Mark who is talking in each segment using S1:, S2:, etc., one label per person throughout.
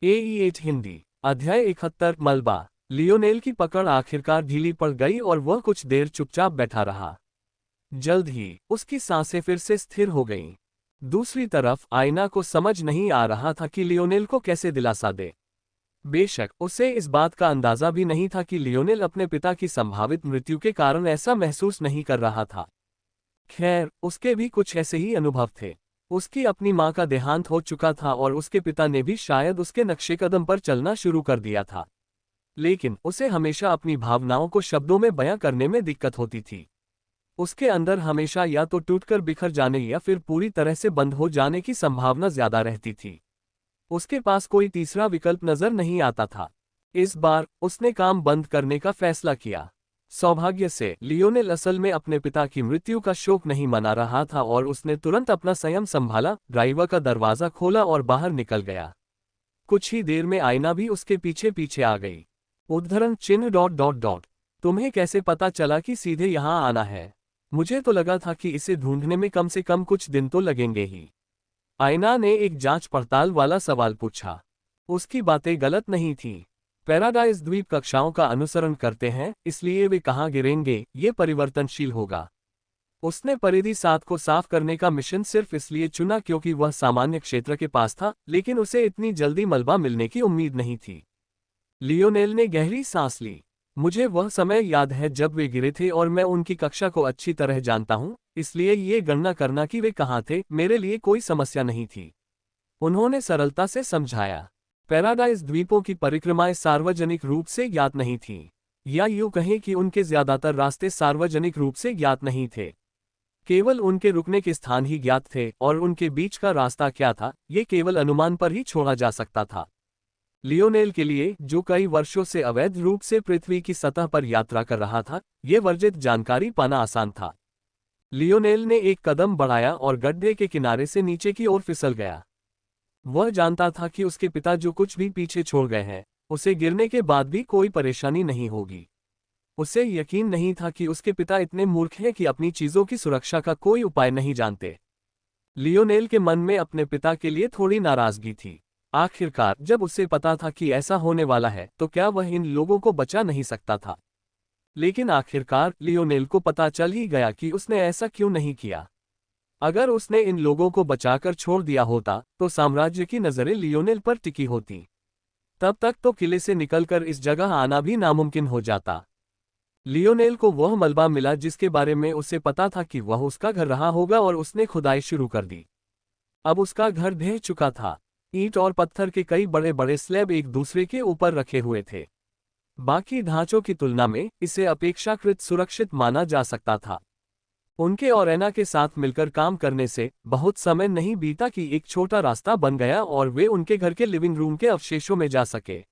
S1: AE8 Hindi अध्याय 71 मलबा। Lionel की पकड़ आखिरकार ढीली पड़ गई और वह कुछ देर चुपचाप बैठा रहा। जल्द ही उसकी सांसें फिर से स्थिर हो गईं। दूसरी तरफ आयना को समझ नहीं आ रहा था कि लियोनेल को कैसे दिलासा दे। बेशक उसे इस बात का अंदाजा भी नहीं था कि लियोनेल अपने पिता की संभावित मृत्यु के कारण ऐसा महसूस नहीं कर रहा था। खैर, उसके भी कुछ ऐसे ही अनुभव थे। उसकी अपनी मां का देहांत हो चुका था और उसके पिता ने भी शायद उसके नक्शे कदम पर चलना शुरू कर दिया था। लेकिन उसे हमेशा अपनी भावनाओं को शब्दों में बयां करने में दिक्कत होती थी। उसके अंदर हमेशा या तो टूटकर बिखर जाने या फिर पूरी तरह से बंद हो जाने की संभावना ज्यादा रहती थी। उसके पास कोई तीसरा विकल्प नजर नहीं आता था। इस बार उसने काम बंद करने का फैसला किया। सौभाग्य से लियोनेल असल में अपने पिता की मृत्यु का शोक नहीं मना रहा था और उसने तुरंत अपना संयम संभाला, ड्राइवर का दरवाजा खोला और बाहर निकल गया। कुछ ही देर में आयना भी उसके पीछे पीछे आ गई। उद्धरण चिन्ह डॉट डॉट डॉट। तुम्हें कैसे पता चला कि सीधे यहाँ आना है? मुझे तो लगा था कि इसे ढूंढने में कम से कम कुछ दिन तो लगेंगे ही। आयना ने एक जांच पड़ताल वाला सवाल पूछा। उसकी बातें गलत नहीं थीं। पैराडाइज द्वीप कक्षाओं का अनुसरण करते हैं, इसलिए वे कहाँ गिरेंगे ये परिवर्तनशील होगा। उसने परिधि 7 को साफ करने का मिशन सिर्फ इसलिए चुना क्योंकि वह सामान्य क्षेत्र के पास था, लेकिन उसे इतनी जल्दी मलबा मिलने की उम्मीद नहीं थी। लियोनेल ने गहरी सांस ली। मुझे वह समय याद है जब वे गिरे थे और मैं उनकी कक्षा को अच्छी तरह जानता हूं, इसलिए ये गणना करना कि वे कहाँ थे मेरे लिए कोई समस्या नहीं थी। उन्होंने सरलता से समझाया। पैराडाइज द्वीपों की परिक्रमाएं सार्वजनिक रूप से ज्ञात नहीं थीं, या यूं कहें कि उनके ज्यादातर रास्ते सार्वजनिक रूप से ज्ञात नहीं थे। केवल उनके रुकने के स्थान ही ज्ञात थे और उनके बीच का रास्ता क्या था, ये केवल अनुमान पर ही छोड़ा जा सकता था। लियोनेल के लिए, जो कई वर्षों से अवैध रूप से पृथ्वी की सतह पर यात्रा कर रहा था, ये वर्जित जानकारी पाना आसान था। लियोनेल ने एक कदम बढ़ाया और गड्ढे के किनारे से नीचे की ओर फिसल गया। वह जानता था कि उसके पिता जो कुछ भी पीछे छोड़ गए हैं, उसे गिरने के बाद भी कोई परेशानी नहीं होगी। उसे यकीन नहीं था कि उसके पिता इतने मूर्ख हैं कि अपनी चीजों की सुरक्षा का कोई उपाय नहीं जानते। लियोनेल के मन में अपने पिता के लिए थोड़ी नाराजगी थी। आखिरकार जब उसे पता था कि ऐसा होने वाला है तो क्या वह इन लोगों को बचा नहीं सकता था? लेकिन आखिरकार लियोनेल को पता चल ही गया कि उसने ऐसा क्यों नहीं किया। अगर उसने इन लोगों को बचाकर छोड़ दिया होता तो साम्राज्य की नजरें लियोनेल पर टिकी होती। तब तक तो किले से निकलकर इस जगह आना भी नामुमकिन हो जाता। लियोनेल को वह मलबा मिला जिसके बारे में उसे पता था कि वह उसका घर रहा होगा और उसने खुदाई शुरू कर दी। अब उसका घर ढह चुका था। ईंट और पत्थर के कई बड़े बड़े स्लैब एक दूसरे के ऊपर रखे हुए थे। बाकी ढांचों की तुलना में इसे अपेक्षाकृत सुरक्षित माना जा सकता था। उनके और एना के साथ मिलकर काम करने से बहुत समय नहीं बीता कि एक छोटा रास्ता बन गया और वे उनके घर के लिविंग रूम के अवशेषों में जा सके,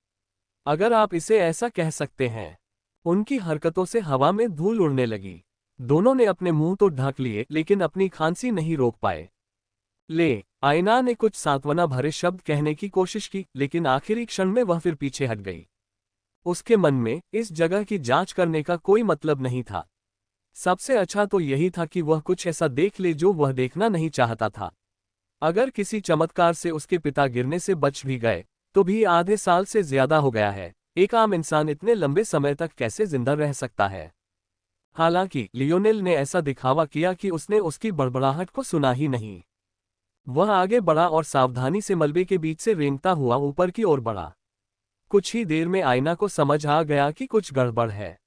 S1: अगर आप इसे ऐसा कह सकते हैं। उनकी हरकतों से हवा में धूल उड़ने लगी। दोनों ने अपने मुंह तो ढक लिए लेकिन अपनी खांसी नहीं रोक पाए। ले, आयना ने कुछ सांत्वना भरे शब्द कहने की कोशिश की, लेकिन आखिरी क्षण में वह फिर पीछे हट गई। उसके मन में इस जगह की जांच करने का कोई मतलब नहीं था। सबसे अच्छा तो यही था कि वह कुछ ऐसा देख ले जो वह देखना नहीं चाहता था। अगर किसी चमत्कार से उसके पिता गिरने से बच भी गए तो भी आधे साल से ज्यादा हो गया है। एक आम इंसान इतने लंबे समय तक कैसे जिंदा रह सकता है? हालांकि लियोनेल ने ऐसा दिखावा किया कि उसने उसकी बड़बड़ाहट को सुना ही नहीं। वह आगे बढ़ा और सावधानी से मलबे के बीच से रेंगता हुआ ऊपर की ओर बढ़ा। कुछ ही देर में आयना को समझ आ गया कि कुछ गड़बड़ है।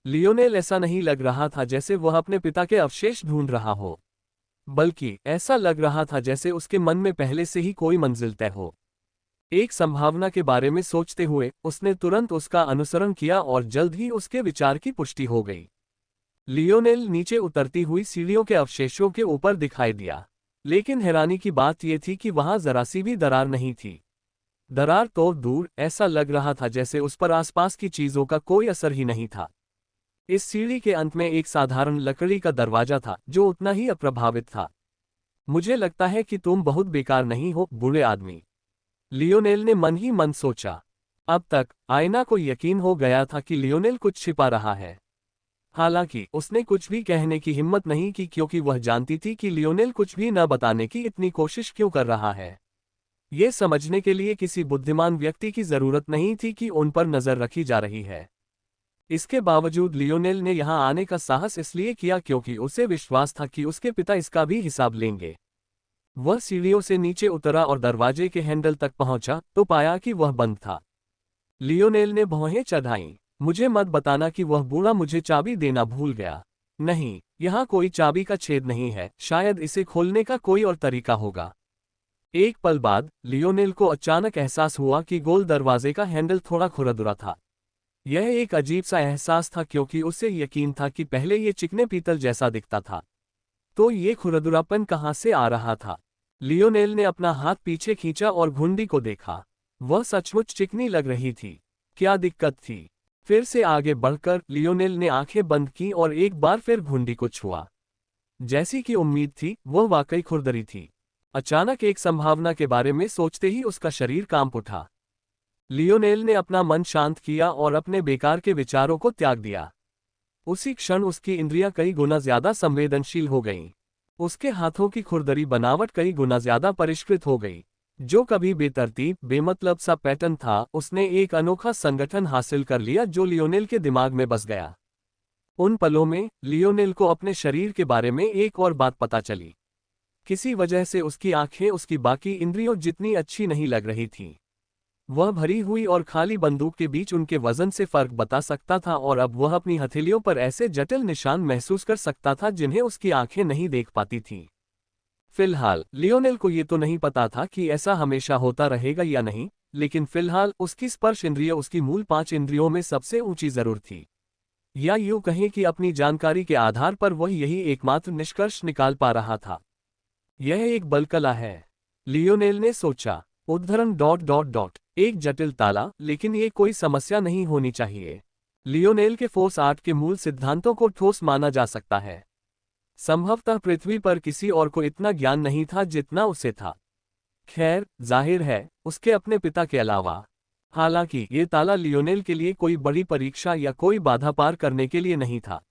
S1: लियोनेल ऐसा नहीं लग रहा था जैसे वह अपने पिता के अवशेष ढूंढ रहा हो, बल्कि ऐसा लग रहा था जैसे उसके मन में पहले से ही कोई मंजिल तय हो। एक संभावना के बारे में सोचते हुए उसने तुरंत उसका अनुसरण किया और जल्द ही उसके विचार की पुष्टि हो गई। लियोनेल नीचे उतरती हुई सीढ़ियों के अवशेषों के ऊपर दिखाई दिया, लेकिन हैरानी की बात यह थी कि वहां जरा सी भी दरार नहीं थी। दरार तो दूर, ऐसा लग रहा था जैसे उस पर आसपास की चीजों का कोई असर ही नहीं था। इस सीढ़ी के अंत में एक साधारण लकड़ी का दरवाजा था जो उतना ही अप्रभावित था। मुझे लगता है कि तुम बहुत बेकार नहीं हो, बूढ़े आदमी, लियोनेल ने मन ही मन सोचा। अब तक आयना को यकीन हो गया था कि लियोनेल कुछ छिपा रहा है। हालांकि उसने कुछ भी कहने की हिम्मत नहीं की क्योंकि वह जानती थी कि लियोनेल कुछ भी न बताने की इतनी कोशिश क्यों कर रहा है। ये समझने के लिए किसी बुद्धिमान व्यक्ति की जरूरत नहीं थी कि उन पर नजर रखी जा रही है। इसके बावजूद लियोनेल ने यहां आने का साहस इसलिए किया क्योंकि उसे विश्वास था कि उसके पिता इसका भी हिसाब लेंगे। वह सीढ़ियों से नीचे उतरा और दरवाजे के हैंडल तक पहुंचा तो पाया कि वह बंद था। लियोनेल ने भौहें चढ़ाईं। मुझे मत बताना कि वह बूढ़ा मुझे चाबी देना भूल गया। नहीं, यहाँ कोई चाबी का छेद नहीं है, शायद इसे खोलने का कोई और तरीका होगा। एक पल बाद लियोनेल को अचानक एहसास हुआ कि गोल दरवाजे का हैंडल थोड़ा खुरदुरा था। यह एक अजीब सा एहसास था क्योंकि उसे यकीन था कि पहले ये चिकने पीतल जैसा दिखता था। तो ये खुरदुरापन कहाँ से आ रहा था? लियोनेल ने अपना हाथ पीछे खींचा और घुंडी को देखा। वह सचमुच चिकनी लग रही थी। क्या दिक्कत थी? फिर से आगे बढ़कर लियोनेल ने आंखें बंद की और एक बार फिर घुंडी को छुआ। जैसी कि उम्मीद थी, वह वाकई खुरदरी थी। अचानक एक संभावना के बारे में सोचते ही उसका शरीर कांप उठा। लियोनेल ने अपना मन शांत किया और अपने बेकार के विचारों को त्याग दिया। उसी क्षण उसकी इंद्रियां कई गुना ज्यादा संवेदनशील हो गईं। उसके हाथों की खुरदरी बनावट कई गुना ज्यादा परिष्कृत हो गई। जो कभी बेतरतीब बेमतलब सा पैटर्न था, उसने एक अनोखा संगठन हासिल कर लिया जो लियोनेल के दिमाग में बस गया। उन पलों में लियोनेल को अपने शरीर के बारे में एक और बात पता चली। किसी वजह से उसकी आंखें उसकी बाकी इंद्रियों जितनी अच्छी नहीं लग रही थीं। वह भरी हुई और खाली बंदूक के बीच उनके वजन से फर्क बता सकता था और अब वह अपनी हथेलियों पर ऐसे जटिल निशान महसूस कर सकता था जिन्हें उसकी आंखें नहीं देख पाती थीं। फिलहाल लियोनेल को ये तो नहीं पता था कि ऐसा हमेशा होता रहेगा या नहीं, लेकिन फिलहाल उसकी स्पर्श इंद्रिय उसकी मूल 5 इंद्रियों में सबसे ऊंची जरूर थी। या यूं कहें कि अपनी जानकारी के आधार पर वह यही एकमात्र निष्कर्ष निकाल पा रहा था। यह एक बलकला है, लियोनेल ने सोचा। उद्धरण ... एक जटिल ताला, लेकिन ये कोई समस्या नहीं होनी चाहिए। लियोनेल के फोर्स आर्ट के मूल सिद्धांतों को ठोस माना जा सकता है। संभवतः पृथ्वी पर किसी और को इतना ज्ञान नहीं था जितना उसे था। खैर, जाहिर है, उसके अपने पिता के अलावा। हालांकि ये ताला लियोनेल के लिए कोई बड़ी परीक्षा या कोई बाधा पार करने के लिए नहीं था।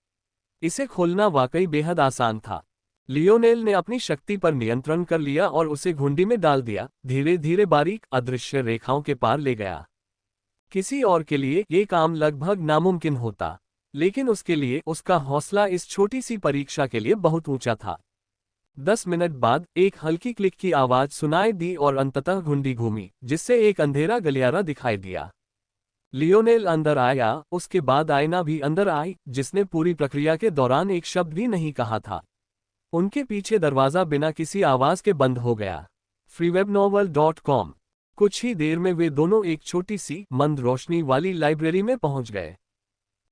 S1: इसे खोलना वाकई बेहद आसान था। लियोनेल ने अपनी शक्ति पर नियंत्रण कर लिया और उसे घुंडी में डाल दिया, धीरे धीरे बारीक अदृश्य रेखाओं के पार ले गया। किसी और के लिए ये काम लगभग नामुमकिन होता, लेकिन उसके लिए उसका हौसला इस छोटी सी परीक्षा के लिए बहुत ऊंचा था। 10 मिनट बाद एक हल्की क्लिक की आवाज सुनाई दी और अंततः घुंडी घूमी, जिससे एक अंधेरा गलियारा दिखाई दिया। लियोनेल अंदर आया, उसके बाद आयना भी अंदर आई, जिसने पूरी प्रक्रिया के दौरान एक शब्द भी नहीं कहा था। उनके पीछे दरवाजा बिना किसी आवाज के बंद हो गया। freewebnovel.com। कुछ ही देर में वे दोनों एक छोटी सी मंद रोशनी वाली लाइब्रेरी में पहुंच गए।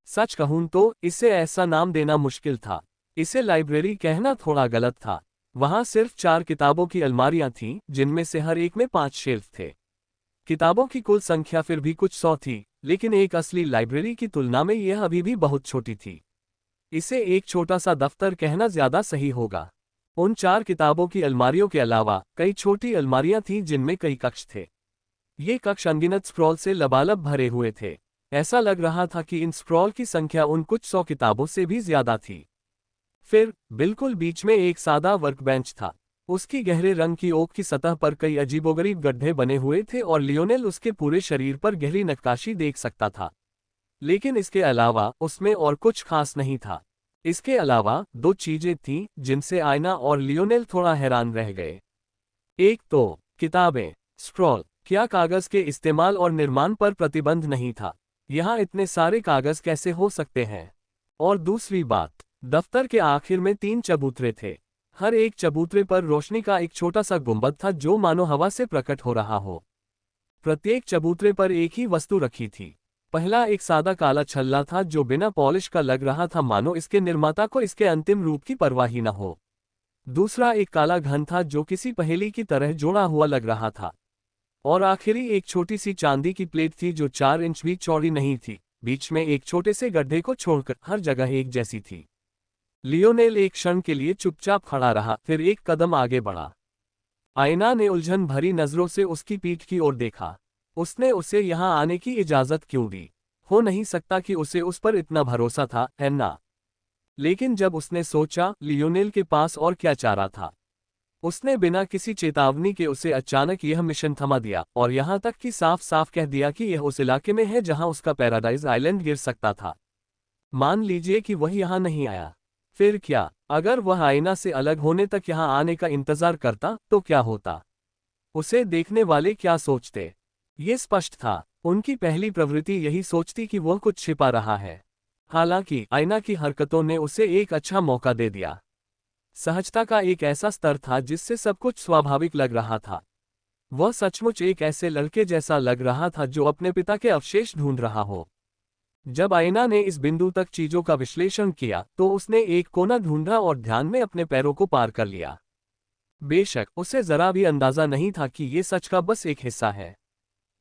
S1: सच कहूं तो इसे ऐसा नाम देना मुश्किल था। इसे लाइब्रेरी कहना थोड़ा गलत था। वहां सिर्फ 4 किताबों की अलमारियां थीं, जिनमें से हर एक में 5 शेल्फ थे। किताबों की कुल संख्या फिर भी कुछ 100 थी, लेकिन एक असली लाइब्रेरी की तुलना में यह अभी भी बहुत छोटी थी। इसे एक छोटा सा दफ्तर कहना ज्यादा सही होगा। उन 4 किताबों की अलमारियों के अलावा कई छोटी अलमारियां थीं जिनमें कई कक्ष थे। ये कक्ष अनगिनत स्क्रॉल से लबालब भरे हुए थे। ऐसा लग रहा था कि इन स्क्रॉल की संख्या उन कुछ 100 किताबों से भी ज्यादा थी। फिर बिल्कुल बीच में एक सादा वर्कबेंच था। उसकी गहरे रंग की ओक की सतह पर कई अजीबोगरीब गड्ढे बने हुए थे और लियोनेल उसके पूरे शरीर पर गहरी नक्काशी देख सकता था। लेकिन इसके अलावा उसमें और कुछ खास नहीं था। इसके अलावा 2 चीजें थीं जिनसे आयना और लियोनेल थोड़ा हैरान रह गए। एक तो किताबें, स्क्रॉल। क्या कागज के इस्तेमाल और निर्माण पर प्रतिबंध नहीं था? यहाँ इतने सारे कागज कैसे हो सकते हैं? और दूसरी बात, दफ्तर के आखिर में 3 चबूतरे थे। हर एक चबूतरे पर रोशनी का एक छोटा सा गुंबद था जो मानो हवा से प्रकट हो रहा हो। प्रत्येक चबूतरे पर एक ही वस्तु रखी थी। पहला एक सादा काला छल्ला था जो बिना पॉलिश का लग रहा था, मानो इसके निर्माता को इसके अंतिम रूप की परवाह ही न हो। दूसरा एक काला घन था जो किसी पहेली की तरह जोड़ा हुआ लग रहा था। और आखिरी एक छोटी सी चांदी की प्लेट थी जो 4 इंच भी चौड़ी नहीं थी, बीच में एक छोटे से गड्ढे को छोड़कर हर जगह एक जैसी थी। लियोनेल एक क्षण के लिए चुपचाप खड़ा रहा, फिर एक कदम आगे बढ़ा। आयना ने उलझन भरी नजरों से उसकी पीठ की ओर देखा। उसने उसे यहां आने की इजाजत क्यों दी? हो नहीं सकता कि उसे उस पर इतना भरोसा था, है ना? लेकिन जब उसने सोचा लियोनेल के पास और क्या चारा था, उसने बिना किसी चेतावनी के उसे अचानक यह मिशन थमा दिया और यहाँ तक कि साफ साफ कह दिया कि यह उस इलाके में है जहाँ उसका पैराडाइज आइलैंड गिर सकता था। मान लीजिए कि वह यहाँ नहीं आया, फिर क्या? अगर वह आईना से अलग होने तक यहाँ आने का इंतजार करता तो क्या होता? उसे देखने वाले क्या सोचते? ये स्पष्ट था, उनकी पहली प्रवृत्ति यही सोचती कि वह कुछ छिपा रहा है। हालांकि आईना की हरकतों ने उसे एक अच्छा मौका दे दिया। सहजता का एक ऐसा स्तर था जिससे सब कुछ स्वाभाविक लग रहा था। वह सचमुच एक ऐसे लड़के जैसा लग रहा था जो अपने पिता के अवशेष ढूंढ रहा हो। जब आईना ने इस बिंदु तक चीजों का विश्लेषण किया तो उसने एक कोना ढूंढा और ध्यान में अपने पैरों को पार कर लिया। बेशक उसे जरा भी अंदाजा नहीं था कि ये सच का बस एक हिस्सा है।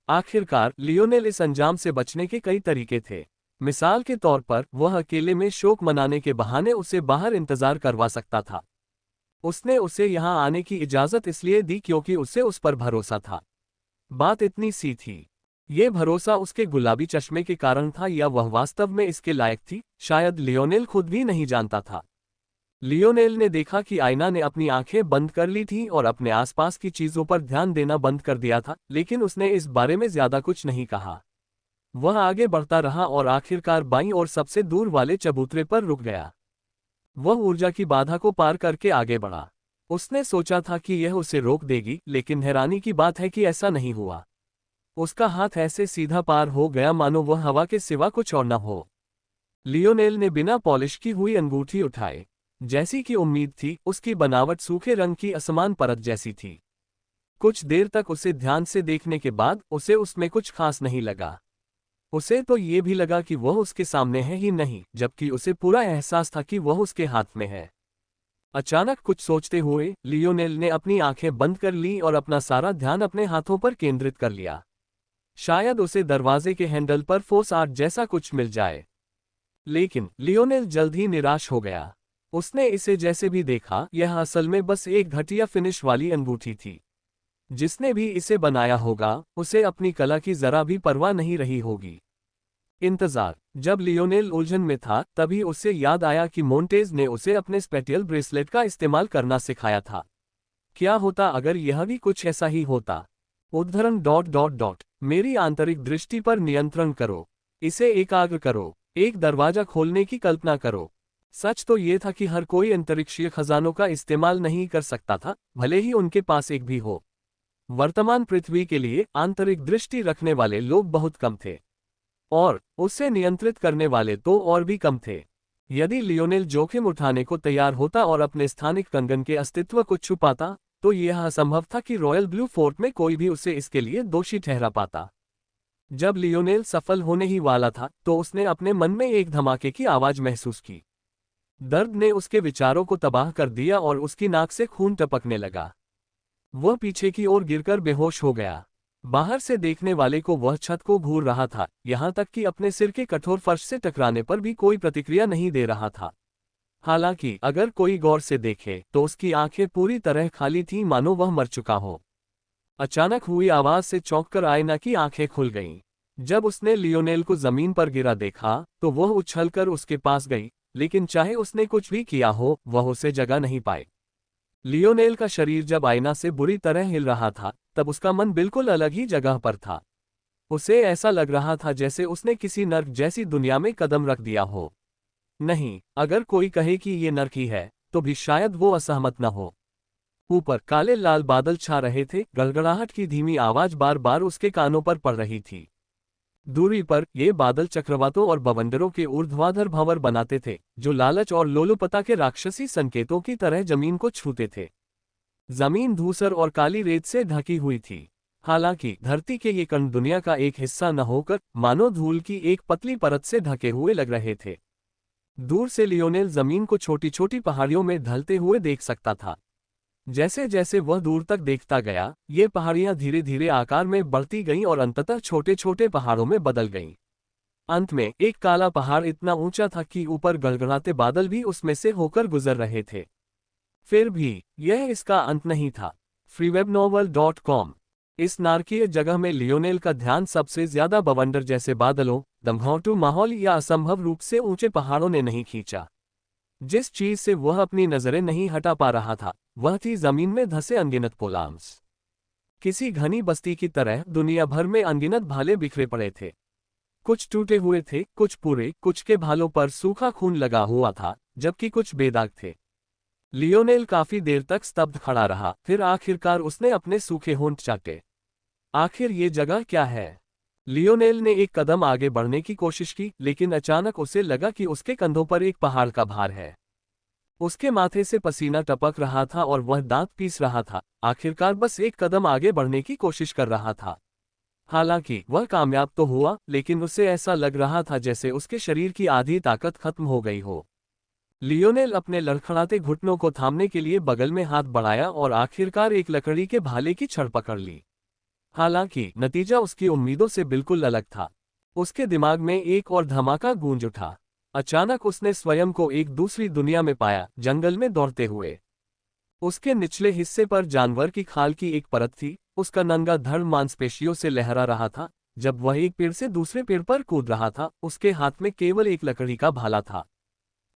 S1: आखिरकार लियोनेल इस अंजाम से बचने के कई तरीके थे। मिसाल के तौर पर वह अकेले में शोक मनाने के बहाने उसे बाहर इंतजार करवा सकता था। उसने उसे यहां आने की इजाजत इसलिए दी क्योंकि उसे उस पर भरोसा था। बात इतनी सी थी। ये भरोसा उसके गुलाबी चश्मे के कारण था या वह वास्तव में इसके लायक थी, शायद लियोनेल खुद भी नहीं जानता था। लियोनेल ने देखा कि आईना ने अपनी आंखें बंद कर ली थी और अपने आसपास की चीजों पर ध्यान देना बंद कर दिया था, लेकिन उसने इस बारे में ज्यादा कुछ नहीं कहा। वह आगे बढ़ता रहा और आखिरकार बाईं ओर सबसे दूर वाले चबूतरे पर रुक गया। वह ऊर्जा की बाधा को पार करके आगे बढ़ा। उसने सोचा था कि यह उसे रोक देगी, लेकिन हैरानी की बात है कि ऐसा नहीं हुआ। उसका हाथ ऐसे सीधा पार हो गया मानो वह हवा के सिवा कुछ और न हो। लियोनेल ने बिना पॉलिश की हुई अंगूठी उठाई। जैसी कि उम्मीद थी, उसकी बनावट सूखे रंग की असमान परत जैसी थी। कुछ देर तक उसे ध्यान से देखने के बाद उसे उसमें कुछ खास नहीं लगा। उसे तो ये भी लगा कि वह उसके सामने है ही नहीं, जबकि उसे पूरा एहसास था कि वह उसके हाथ में है। अचानक कुछ सोचते हुए लियोनेल ने अपनी आंखें बंद कर ली और अपना सारा ध्यान अपने हाथों पर केंद्रित कर लिया। शायद उसे दरवाजे के हैंडल पर फोर्स आर्ट जैसा कुछ मिल जाए। लेकिन लियोनेल जल्द ही निराश हो गया। उसने इसे जैसे भी देखा, यह असल में बस एक घटिया फिनिश वाली अंगूठी थी। जिसने भी इसे बनाया होगा, उसे अपनी कला की जरा भी परवाह नहीं रही होगी। इंतजार। जब लियोनेल उलझन में था, तभी उसे याद आया कि मोंटेज ने उसे अपने स्पेटियल ब्रेसलेट का इस्तेमाल करना सिखाया था। क्या होता अगर यह भी कुछ ऐसा ही होता? उद्धरण ... मेरी आंतरिक दृष्टि पर नियंत्रण करो। इसे एकाग्र करो। एक दरवाजा खोलने की कल्पना करो। सच तो ये था कि हर कोई अंतरिक्षीय खजानों का इस्तेमाल नहीं कर सकता था, भले ही उनके पास एक भी हो। वर्तमान पृथ्वी के लिए आंतरिक दृष्टि रखने वाले लोग बहुत कम थे, और उसे नियंत्रित करने वाले तो और भी कम थे। यदि लियोनेल जोखिम उठाने को तैयार होता और अपने स्थानिक कंगन के अस्तित्व को छुपाता, तो यह असंभव था कि रॉयल ब्लू फोर्ट में कोई भी उसे इसके लिए दोषी ठहरा पाता। जब लियोनेल सफल होने ही वाला था, तो उसने अपने मन में एक धमाके की आवाज महसूस की। दर्द ने उसके विचारों को तबाह कर दिया और उसकी नाक से खून टपकने लगा। वह पीछे की ओर गिरकर बेहोश हो गया। बाहर से देखने वाले को वह छत को घूर रहा था, यहाँ तक कि अपने सिर के कठोर फर्श से टकराने पर भी कोई प्रतिक्रिया नहीं दे रहा था। हालांकि अगर कोई गौर से देखे तो उसकी आंखें पूरी तरह खाली थीं, मानो वह मर चुका हो। अचानक हुई आवाज से चौंककर आयना की आंखें खुल गईं। जब उसने लियोनेल को जमीन पर गिरा देखा तो वह उछलकर उसके पास गई, लेकिन चाहे उसने कुछ भी किया हो, वह उसे जगा नहीं पाई। लियोनेल का शरीर जब आईना से बुरी तरह हिल रहा था, तब उसका मन बिल्कुल अलग ही जगह पर था। उसे ऐसा लग रहा था जैसे उसने किसी नर्क जैसी दुनिया में कदम रख दिया हो। नहीं, अगर कोई कहे कि ये नर्क ही है, तो भी शायद वो असहमत न हो। ऊपर काले लाल बादल छा रहे थे, गड़गड़ाहट की धीमी आवाज बार बार उसके कानों पर पड़ रही थी। दूरी पर ये बादल चक्रवातों और बवंडरों के ऊर्ध्वाधर भंवर बनाते थे, जो लालच और लोलुपता के राक्षसी संकेतों की तरह जमीन को छूते थे। जमीन धूसर और काली रेत से ढकी हुई थी। हालांकि धरती के ये कण दुनिया का एक हिस्सा न होकर मानो धूल की एक पतली परत से ढके हुए लग रहे थे। दूर से लियोनेल जमीन को छोटी छोटी पहाड़ियों में ढलते हुए देख सकता था। जैसे जैसे वह दूर तक देखता गया, ये पहाड़ियां धीरे धीरे आकार में बढ़ती गईं और अंततः छोटे छोटे पहाड़ों में बदल गईं। अंत में एक काला पहाड़ इतना ऊंचा था कि ऊपर गड़गड़ाते बादल भी उसमें से होकर गुजर रहे थे। फिर भी यह इसका अंत नहीं था। freewebnovel.com। इस नारकीय जगह में लियोनेल का ध्यान सबसे ज्यादा बवंडर जैसे बादलों, दमघौटू माहौल या असंभव रूप से ऊंचे पहाड़ों ने नहीं खींचा। जिस चीज से वह अपनी नजरें नहीं हटा पा रहा था, वह थी जमीन में धंसे अनगिनत पोलाम्स। किसी घनी बस्ती की तरह दुनिया भर में अनगिनत भाले बिखरे पड़े थे। कुछ टूटे हुए थे, कुछ पूरे, कुछ के भालों पर सूखा खून लगा हुआ था, जबकि कुछ बेदाग थे। लियोनेल काफी देर तक स्तब्ध खड़ा रहा, फिर आखिरकार उसने अपने सूखे होंठ चाटे। आखिर ये जगह क्या है? लियोनेल ने एक कदम आगे बढ़ने की कोशिश की, लेकिन अचानक उसे लगा कि उसके कंधों पर एक पहाड़ का भार है। उसके माथे से पसीना टपक रहा था और वह दांत पीस रहा था, आखिरकार बस एक कदम आगे बढ़ने की कोशिश कर रहा था। हालांकि वह कामयाब तो हुआ, लेकिन उसे ऐसा लग रहा था जैसे उसके शरीर की आधी ताकत खत्म हो गई हो। लियोनेल अपने लड़खड़ाते घुटनों को थामने के लिए बगल में हाथ बढ़ाया और आखिरकार एक लकड़ी के भाले की छड़ पकड़ ली। हालांकि नतीजा उसकी उम्मीदों से बिल्कुल अलग था। उसके दिमाग में एक और धमाका गूंज उठा। अचानक उसने स्वयं को एक दूसरी दुनिया में पाया, जंगल में दौड़ते हुए। उसके निचले हिस्से पर जानवर की खाल की एक परत थी, उसका नंगा धड़ मांसपेशियों से लहरा रहा था। जब वह एक पेड़ से दूसरे पेड़ पर कूद रहा था, उसके हाथ में केवल एक लकड़ी का भाला था।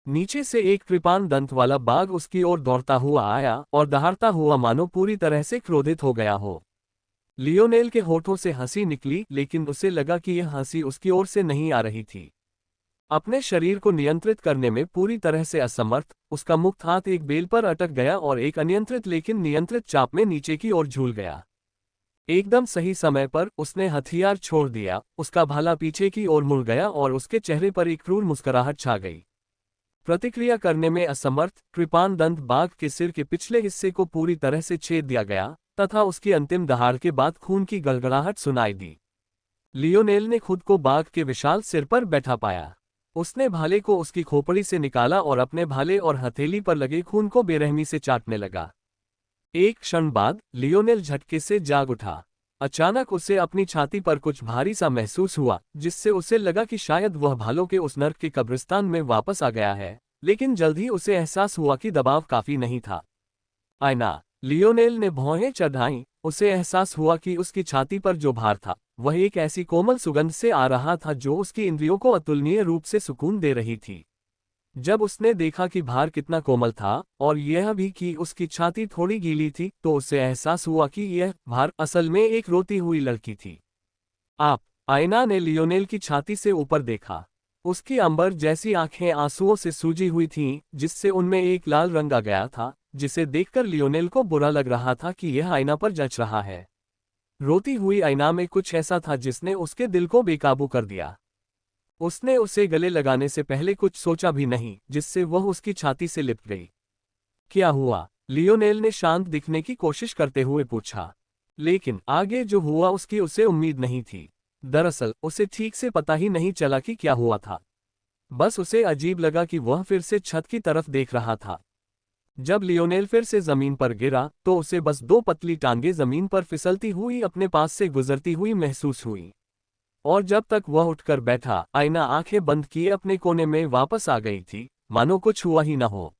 S1: नीचे से एक कृपाण दंत वाला बाघ उसकी ओर दौड़ता हुआ आया और दहाड़ता हुआ मानो पूरी तरह से क्रोधित हो गया हो। लियोनेल के होठों से हंसी निकली, लेकिन उसे लगा कि यह हंसी उसकी ओर से नहीं आ रही थी। अपने शरीर को नियंत्रित करने में पूरी तरह से असमर्थ, उसका मुक्त हाथ एक बेल पर अटक गया और एक अनियंत्रित लेकिन नियंत्रित चाप में नीचे की ओर झूल गया। एकदम सही समय पर उसने हथियार छोड़ दिया, उसका भाला पीछे की ओर मुड़ गया और उसके चेहरे पर एक क्रूर मुस्कुराहट छा गई। प्रतिक्रिया करने में असमर्थ, कृपाण दंत बाघ के सिर के पिछले हिस्से को पूरी तरह से छेद दिया गया तथा उसकी अंतिम दहाड़ के बाद खून की गड़गड़ाहट सुनाई दी। लियोनेल ने खुद को बाघ के विशाल सिर पर बैठा पाया। उसने भाले को उसकी खोपड़ी से निकाला और अपने भाले और हथेली पर लगे खून को बेरहमी से चाटने लगा। एक क्षण बाद लियोनेल झटके से जाग उठा। अचानक उसे अपनी छाती पर कुछ भारी सा महसूस हुआ, जिससे उसे लगा कि शायद वह भालों के उस नर्क के कब्रिस्तान में वापस आ गया है, लेकिन जल्द ही उसे एहसास हुआ कि दबाव काफी नहीं था। आईना। लियोनेल ने भौहें चढ़ाईं, उसे एहसास हुआ कि उसकी छाती पर जो भार था, वह एक ऐसी कोमल सुगंध से आ रहा था जो उसकी इंद्रियों को अतुलनीय रूप से सुकून दे रही थी। जब उसने देखा कि भार कितना कोमल था और यह भी कि उसकी छाती थोड़ी गीली थी, तो उसे एहसास हुआ कि यह भार असल में एक रोती हुई लड़की थी। आप। आईना ने लियोनेल की छाती से ऊपर देखा। उसकी अंबर जैसी आंखें आंसुओं से सूजी हुई थीं, जिससे उनमें एक लाल रंग आ गया था, जिसे देखकर लियोनेल को बुरा लग रहा था कि यह आईना पर जच रहा है। रोती हुई आईना में कुछ ऐसा था जिसने उसके दिल को बेकाबू कर दिया। उसने उसे गले लगाने से पहले कुछ सोचा भी नहीं, जिससे वह उसकी छाती से लिपट गई। क्या हुआ? लियोनेल ने शांत दिखने की कोशिश करते हुए पूछा। लेकिन आगे जो हुआ उसकी उसे उम्मीद नहीं थी। दरअसल उसे ठीक से पता ही नहीं चला कि क्या हुआ था। बस उसे अजीब लगा कि वह फिर से छत की तरफ देख रहा था। जब लियोनेल फिर से जमीन पर गिरा, तो उसे बस दो पतली टांगें जमीन पर फिसलती हुई अपने पास से गुजरती हुई महसूस हुई। और जब तक वह उठकर बैठा, आईना आंखें बंद किए अपने कोने में वापस आ गई थी, मानो कुछ हुआ ही न हो।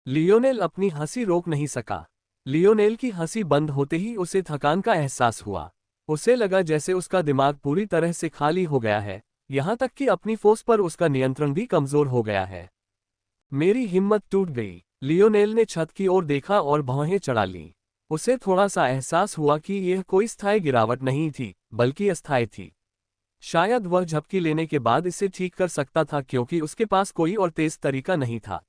S1: लियोनेल अपनी हंसी रोक नहीं सका। लियोनेल की हंसी बंद होते ही उसे थकान का एहसास हुआ। उसे लगा जैसे उसका दिमाग पूरी तरह से खाली हो गया है, यहाँ तक कि अपनी फोर्स पर उसका नियंत्रण भी कमजोर हो गया है। मेरी हिम्मत टूट गई। लियोनेल ने छत की ओर देखा और भौहें चढ़ा लीं। उसे थोड़ा सा एहसास हुआ कि यह कोई स्थायी गिरावट नहीं थी, बल्कि अस्थायी थी। शायद वह झपकी लेने के बाद इसे ठीक कर सकता था, क्योंकि उसके पास कोई और तेज तरीका नहीं था।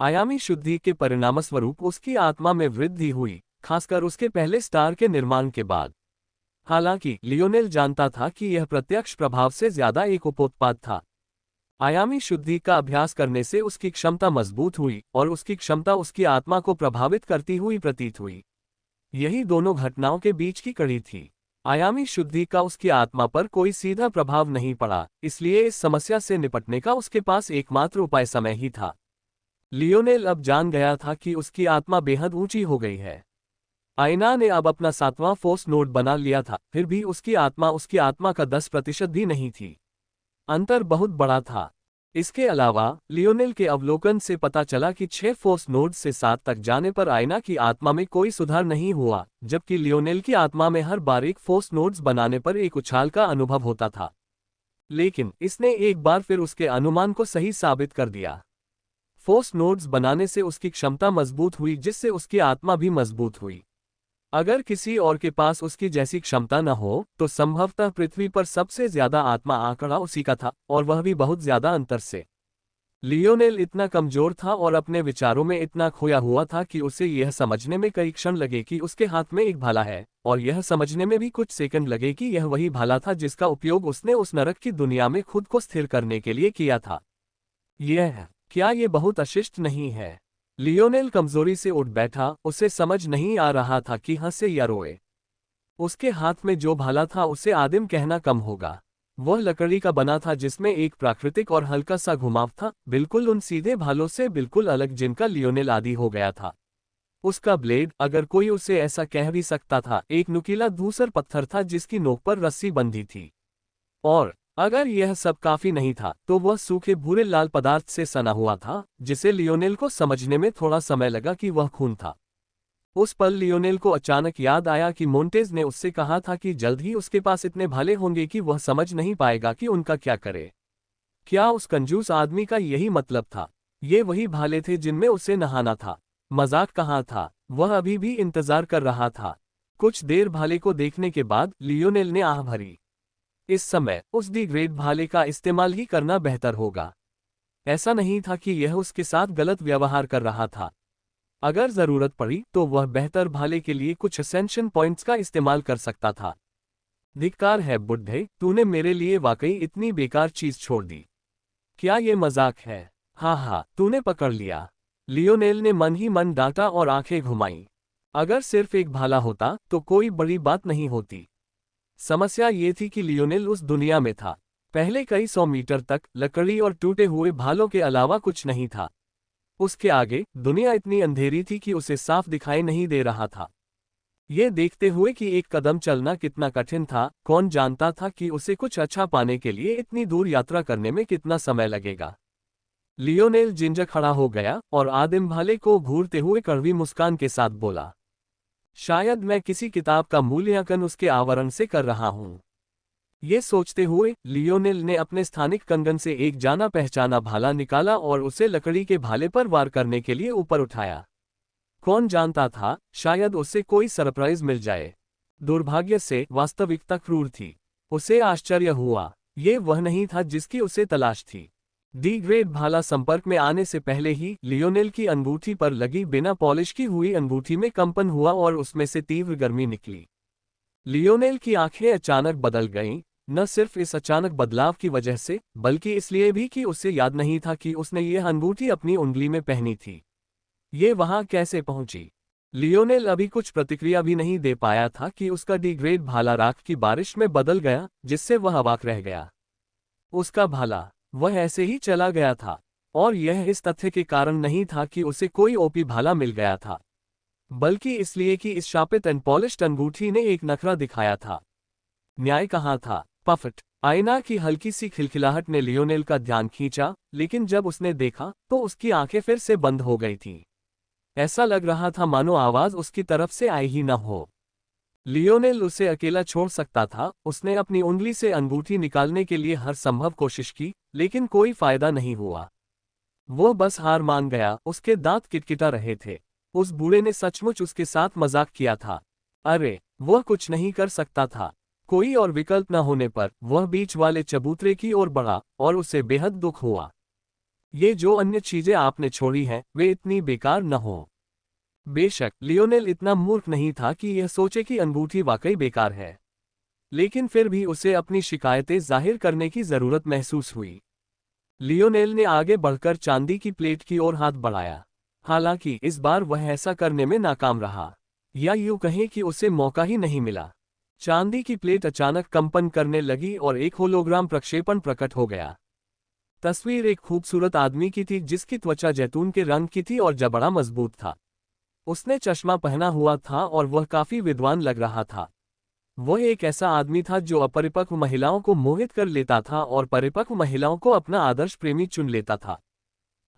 S1: आयामी शुद्धि के परिणामस्वरूप उसकी आत्मा में वृद्धि हुई, खासकर उसके पहले स्टार के निर्माण के बाद। हालांकि लियोनेल जानता था कि यह प्रत्यक्ष प्रभाव से ज्यादा एक उपोत्पाद था। आयामी शुद्धि का अभ्यास करने से उसकी क्षमता मजबूत हुई और उसकी क्षमता उसकी आत्मा को प्रभावित करती हुई प्रतीत हुई। यही दोनों घटनाओं के बीच की कड़ी थी। आयामी शुद्धि का उसकी आत्मा पर कोई सीधा प्रभाव नहीं पड़ा, इसलिए इस समस्या से निपटने का उसके पास एकमात्र उपाय समय ही था। लियोनेल अब जान गया था कि उसकी आत्मा बेहद ऊंची हो गई है। आईना ने अब अपना 7वां फोर्स नोड बना लिया था, फिर भी उसकी आत्मा का 10% भी नहीं थी। अंतर बहुत बड़ा था। इसके अलावा लियोनेल के अवलोकन से पता चला कि 6 फोर्स नोड से 7 तक जाने पर आईना की आत्मा में कोई सुधार नहीं हुआ, जबकि लियोनेल की आत्मा में हर बार एक फोर्स नोड्स बनाने पर एक उछाल का अनुभव होता था। लेकिन इसने एक बार फिर उसके अनुमान को सही साबित कर दिया। फोर्स नोड्स बनाने से उसकी क्षमता मजबूत हुई, जिससे उसकी आत्मा भी मजबूत हुई। अगर किसी और के पास उसकी जैसी क्षमता न हो तो संभवतः पृथ्वी पर सबसे ज्यादा आत्मा आंकड़ा उसी का था, और वह भी बहुत ज्यादा अंतर से। लियोनेल इतना कमजोर था और अपने विचारों में इतना खोया हुआ था कि उसे यह समझने में कई क्षण लगे कि उसके हाथ में एक भाला है, और यह समझने में भी कुछ सेकंड लगे कि यह वही भाला था जिसका उपयोग उसने उस नरक की दुनिया में खुद को स्थिर करने के लिए किया था। क्या ये बहुत अशिष्ट नहीं है? लियोनेल कमजोरी से उठ बैठा, उसे समझ नहीं आ रहा था कि हंसे या रोए। उसके हाथ में जो भाला था उसे आदिम कहना कम होगा। वह लकड़ी का बना था जिसमें एक प्राकृतिक और हल्का सा घुमाव था, बिल्कुल उन सीधे भालों से बिल्कुल अलग जिनका लियोनेल आदी हो गया था। उसका ब्लेड, अगर कोई उसे ऐसा कह भी सकता था, एक नुकीला धूसर पत्थर था जिसकी नोक पर रस्सी बंधी थी। और अगर यह सब काफी नहीं था तो वह सूखे भूरे लाल पदार्थ से सना हुआ था, जिसे लियोनेल को समझने में थोड़ा समय लगा कि वह खून था। उस पल लियोनेल को अचानक याद आया कि मोंटेज ने उससे कहा था कि जल्द ही उसके पास इतने भाले होंगे कि वह समझ नहीं पाएगा कि उनका क्या करे। क्या उस कंजूस आदमी का यही मतलब था? ये वही भाले थे जिनमें उसे नहाना था। मजाक कहाँ था? वह अभी भी इंतजार कर रहा था। कुछ देर भाले को देखने के बाद लियोनेल ने आह भरी। इस समय उस दी ग्रेट भाले का इस्तेमाल ही करना बेहतर होगा। ऐसा नहीं था कि यह उसके साथ गलत व्यवहार कर रहा था। अगर जरूरत पड़ी तो वह बेहतर भाले के लिए कुछ असेंशन पॉइंट्स का इस्तेमाल कर सकता था। धिक्कार है बुड्ढे, तूने मेरे लिए वाकई इतनी बेकार चीज छोड़ दी। क्या ये मजाक है? हाँ, तूने पकड़ लिया। लियोनेल ने मन ही मन डांटा और आंखें घुमाई। अगर सिर्फ एक भाला होता तो कोई बड़ी बात नहीं होती। समस्या ये थी कि लियोनेल उस दुनिया में था। पहले कई 100 मीटर तक लकड़ी और टूटे हुए भालों के अलावा कुछ नहीं था। उसके आगे दुनिया इतनी अंधेरी थी कि उसे साफ दिखाई नहीं दे रहा था। ये देखते हुए कि एक कदम चलना कितना कठिन था, कौन जानता था कि उसे कुछ अच्छा पाने के लिए इतनी दूर यात्रा करने में कितना समय लगेगा। लियोनेल जिंजा खड़ा हो गया और आदिम भाले को घूरते हुए कड़वी मुस्कान के साथ बोला, शायद मैं किसी किताब का मूल्यांकन उसके आवरण से कर रहा हूं। ये सोचते हुए लियोनेल ने अपने स्थानिक कंगन से एक जाना पहचाना भाला निकाला और उसे लकड़ी के भाले पर वार करने के लिए ऊपर उठाया। कौन जानता था, शायद उसे कोई सरप्राइज मिल जाए। दुर्भाग्य से वास्तविकता क्रूर थी। उसे आश्चर्य हुआ, ये वह नहीं था जिसकी उसे तलाश थी। दी ग्रेट भाला संपर्क में आने से पहले ही लियोनेल की अंगूठी पर लगी बिना पॉलिश की हुई अंगूठी में कंपन हुआ और उसमें से तीव्र गर्मी निकली। लियोनेल की आंखें अचानक बदल गईं, न सिर्फ इस अचानक बदलाव की वजह से, बल्कि इसलिए भी कि उसे याद नहीं था कि उसने यह अंगूठी अपनी उंगली में पहनी थी। ये वहां कैसे पहुंची? लियोनेल अभी कुछ प्रतिक्रिया भी नहीं दे पाया था कि उसका दी ग्रेट भाला राख की बारिश में बदल गया, जिससे वह अवाक रह गया। उसका भाला, वह ऐसे ही चला गया था, और यह इस तथ्य के कारण नहीं था कि उसे कोई ओपी भाला मिल गया था, बल्कि इसलिए कि इस शापित एंड पॉलिश्ड अंगूठी ने एक नखरा दिखाया था। न्याय कहाँ था? पफट। आईना की हल्की सी खिलखिलाहट ने लियोनेल का ध्यान खींचा, लेकिन जब उसने देखा तो उसकी आंखें फिर से बंद हो गई थीं। ऐसा लग रहा था मानो आवाज उसकी तरफ से आई ही न हो। लियोनेल उसे अकेला छोड़ सकता था। उसने अपनी उंगली से अंगूठी निकालने के लिए हर संभव कोशिश की, लेकिन कोई फायदा नहीं हुआ। वो बस हार मान गया। उसके दांत किटकिटा रहे थे। उस बूढ़े ने सचमुच उसके साथ मजाक किया था। अरे, वह कुछ नहीं कर सकता था। कोई और विकल्प न होने पर वह बीच वाले चबूतरे की ओर बढ़ा, और उसे बेहद दुख हुआ। ये जो अन्य चीजें आपने छोड़ी हैं, वे इतनी बेकार न हो। बेशक लियोनेल इतना मूर्ख नहीं था कि यह सोचे कि अंगूठी वाकई बेकार है, लेकिन फिर भी उसे अपनी शिकायतें जाहिर करने की जरूरत महसूस हुई। लियोनेल ने आगे बढ़कर चांदी की प्लेट की ओर हाथ बढ़ाया। हालांकि इस बार वह ऐसा करने में नाकाम रहा, या यूं कहें कि उसे मौका ही नहीं मिला। चांदी की प्लेट अचानक कंपन करने लगी और एक होलोग्राम प्रक्षेपण प्रकट हो गया। तस्वीर एक खूबसूरत आदमी की थी जिसकी त्वचा जैतून के रंग की थी और जबड़ा मजबूत था। उसने चश्मा पहना हुआ था और वह काफी विद्वान लग रहा था। वह एक ऐसा आदमी था जो अपरिपक्व महिलाओं को मोहित कर लेता था और परिपक्व महिलाओं को अपना आदर्श प्रेमी चुन लेता था।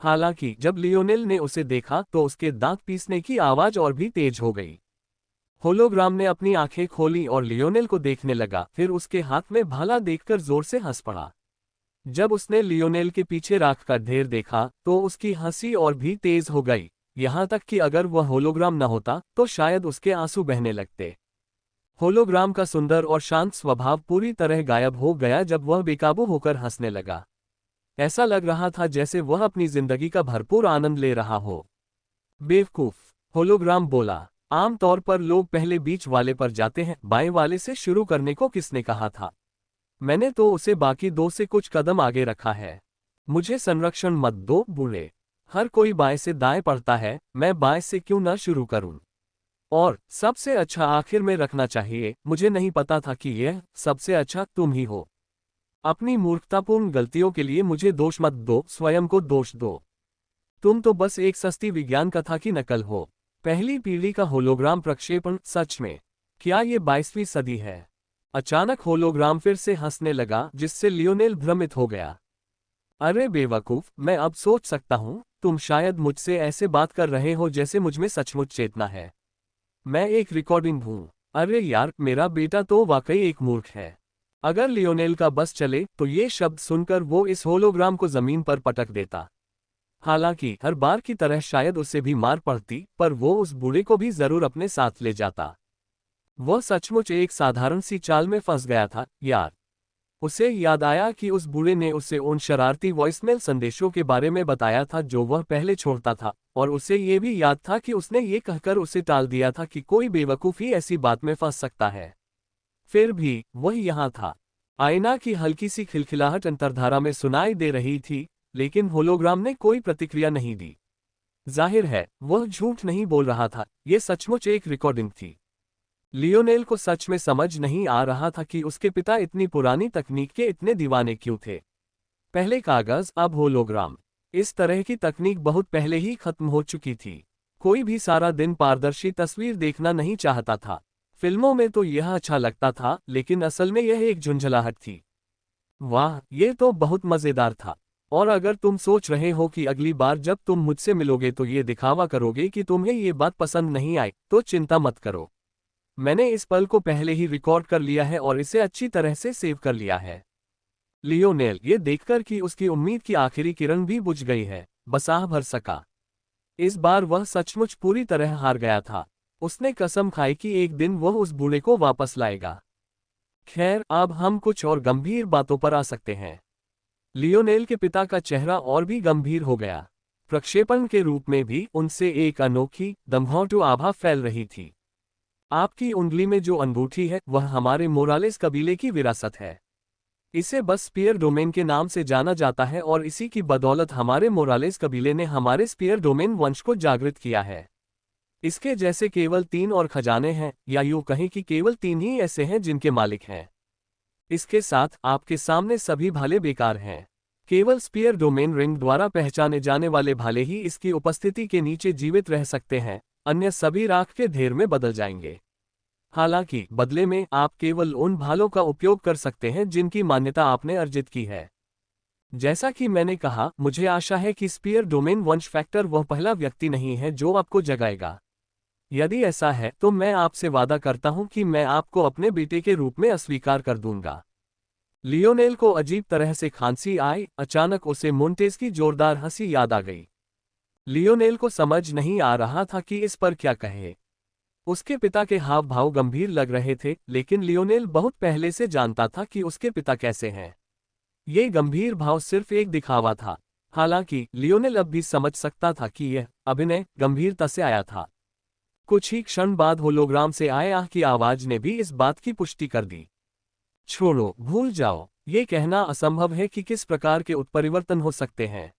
S1: हालांकि जब लियोनेल ने उसे देखा तो उसके दांत पीसने की आवाज और भी तेज हो गई। होलोग्राम ने अपनी आंखें खोली और लियोनेल को देखने लगा, फिर उसके हाथ में भाला देखकर जोर से हंस पड़ा। जब उसने लियोनेल के पीछे राख का ढेर देखा तो उसकी हंसी और भी तेज हो गई, यहां तक कि अगर वह होलोग्राम न होता तो शायद उसके आंसू बहने लगते। होलोग्राम का सुंदर और शांत स्वभाव पूरी तरह गायब हो गया जब वह बेकाबू होकर हंसने लगा। ऐसा लग रहा था जैसे वह अपनी जिंदगी का भरपूर आनंद ले रहा हो। बेवकूफ, होलोग्राम बोला। आमतौर पर लोग पहले बीच वाले पर जाते हैं, बाएं वाले से शुरू करने को किसने कहा था? मैंने तो उसे बाकी दो से कुछ कदम आगे रखा है। मुझे संरक्षण मत दो बूढ़े। हर कोई बाएं से दाएं पढ़ता है, मैं बाएं से क्यों न शुरू करूं? और सबसे अच्छा आखिर में रखना चाहिए। मुझे नहीं पता था कि यह सबसे अच्छा तुम ही हो। अपनी मूर्खतापूर्ण गलतियों के लिए मुझे दोष मत दो, स्वयं को दोष दो। तुम तो बस एक सस्ती विज्ञान कथा की नकल हो। पहली पीढ़ी का होलोग्राम प्रक्षेपण, सच में? क्या ये 22वीं सदी है? अचानक होलोग्राम फिर से हंसने लगा, जिससे लियोनेल भ्रमित हो गया। अरे बेवकूफ, मैं अब सोच सकता हूं, तुम शायद मुझसे ऐसे बात कर रहे हो जैसे मुझमें सचमुच चेतना है। मैं एक रिकॉर्डिंग हूं। अरे यार, मेरा बेटा तो वाकई एक मूर्ख है। अगर लियोनेल का बस चले तो ये शब्द सुनकर वो इस होलोग्राम को जमीन पर पटक देता। हालांकि हर बार की तरह शायद उसे भी मार पड़ती, पर वो उस बूढ़े को भी जरूर अपने साथ ले जाता। वह सचमुच एक साधारण सी चाल में फंस गया था यार। उसे याद आया कि उस बूढ़े ने उसे उन शरारती वॉइसमेल संदेशों के बारे में बताया था जो वह पहले छोड़ता था, और उसे ये भी याद था कि उसने ये कहकर उसे टाल दिया था कि कोई बेवकूफ ही ऐसी बात में फंस सकता है। फिर भी वह यहाँ था। आईना की हल्की सी खिलखिलाहट अंतर्धारा में सुनाई दे रही थी, लेकिन होलोग्राम ने कोई प्रतिक्रिया नहीं दी। जाहिर है वह झूठ नहीं बोल रहा था, ये सचमुच एक रिकॉर्डिंग थी। लियोनेल को सच में समझ नहीं आ रहा था कि उसके पिता इतनी पुरानी तकनीक के इतने दीवाने क्यों थे। पहले कागज, अब होलोग्राम। इस तरह की तकनीक बहुत पहले ही खत्म हो चुकी थी। कोई भी सारा दिन पारदर्शी तस्वीर देखना नहीं चाहता था। फिल्मों में तो यह अच्छा लगता था, लेकिन असल में यह एक झुंझलाहट थी। वाह, ये तो बहुत मजेदार था। और अगर तुम सोच रहे हो कि अगली बार जब तुम मुझसे मिलोगे तो ये दिखावा करोगे कि तुम्हें ये बात पसंद नहीं आई, तो चिंता मत करो। मैंने इस पल को पहले ही रिकॉर्ड कर लिया है और इसे अच्छी तरह से सेव कर लिया है। लियोनेल ये देखकर कि उसकी उम्मीद की आखिरी किरण भी बुझ गई है, बसाह भर सका। इस बार वह सचमुच पूरी तरह हार गया था। उसने कसम खाई कि एक दिन वह उस बूढ़े को वापस लाएगा। खैर, अब हम कुछ और गंभीर बातों पर आ सकते हैं। लियोनेल के पिता का चेहरा और भी गंभीर हो गया। प्रक्षेपण के रूप में भी उनसे एक अनोखी, दमघोंटू आभा फैल रही थी। आपकी उंगली में जो अंगूठी है वह हमारे मोरालेस कबीले की विरासत है। इसे बस स्पीयर डोमेन के नाम से जाना जाता है और इसी की बदौलत हमारे मोरालेस कबीले ने हमारे स्पीयर डोमेन वंश को जागृत किया है। इसके जैसे केवल 3 और खजाने हैं, या यूं कहें कि केवल 3 ही ऐसे हैं जिनके मालिक हैं। इसके साथ आपके सामने सभी भाले बेकार हैं। केवल स्पीयर डोमेन रिंग द्वारा पहचाने जाने वाले भाले ही इसकी उपस्थिति के नीचे जीवित रह सकते हैं, अन्य सभी राख के ढेर में बदल जाएंगे। हालांकि बदले में आप केवल उन भालों का उपयोग कर सकते हैं जिनकी मान्यता आपने अर्जित की है। जैसा कि मैंने कहा, मुझे आशा है कि स्पीयर डोमेन वंश फैक्टर वह पहला व्यक्ति नहीं है जो आपको जगाएगा। यदि ऐसा है तो मैं आपसे वादा करता हूं कि मैं आपको अपने बेटे के रूप में अस्वीकार कर दूंगा। लियोनेल को अजीब तरह से खांसी आई। अचानक उसे मोंटेज की जोरदार हंसी याद आ गई। लियोनेल को समझ नहीं आ रहा था कि इस पर क्या कहे। उसके पिता के हाव भाव गंभीर लग रहे थे, लेकिन लियोनेल बहुत पहले से जानता था कि उसके पिता कैसे हैं। ये गंभीर भाव सिर्फ एक दिखावा था। हालांकि लियोनेल अब भी समझ सकता था कि यह अभिनय गंभीरता से आया था। कुछ ही क्षण बाद होलोग्राम से आए आह की आवाज ने भी इस बात की पुष्टि कर दी। छोड़ो, भूल जाओ। ये कहना असंभव है कि किस प्रकार के उत्परिवर्तन हो सकते हैं।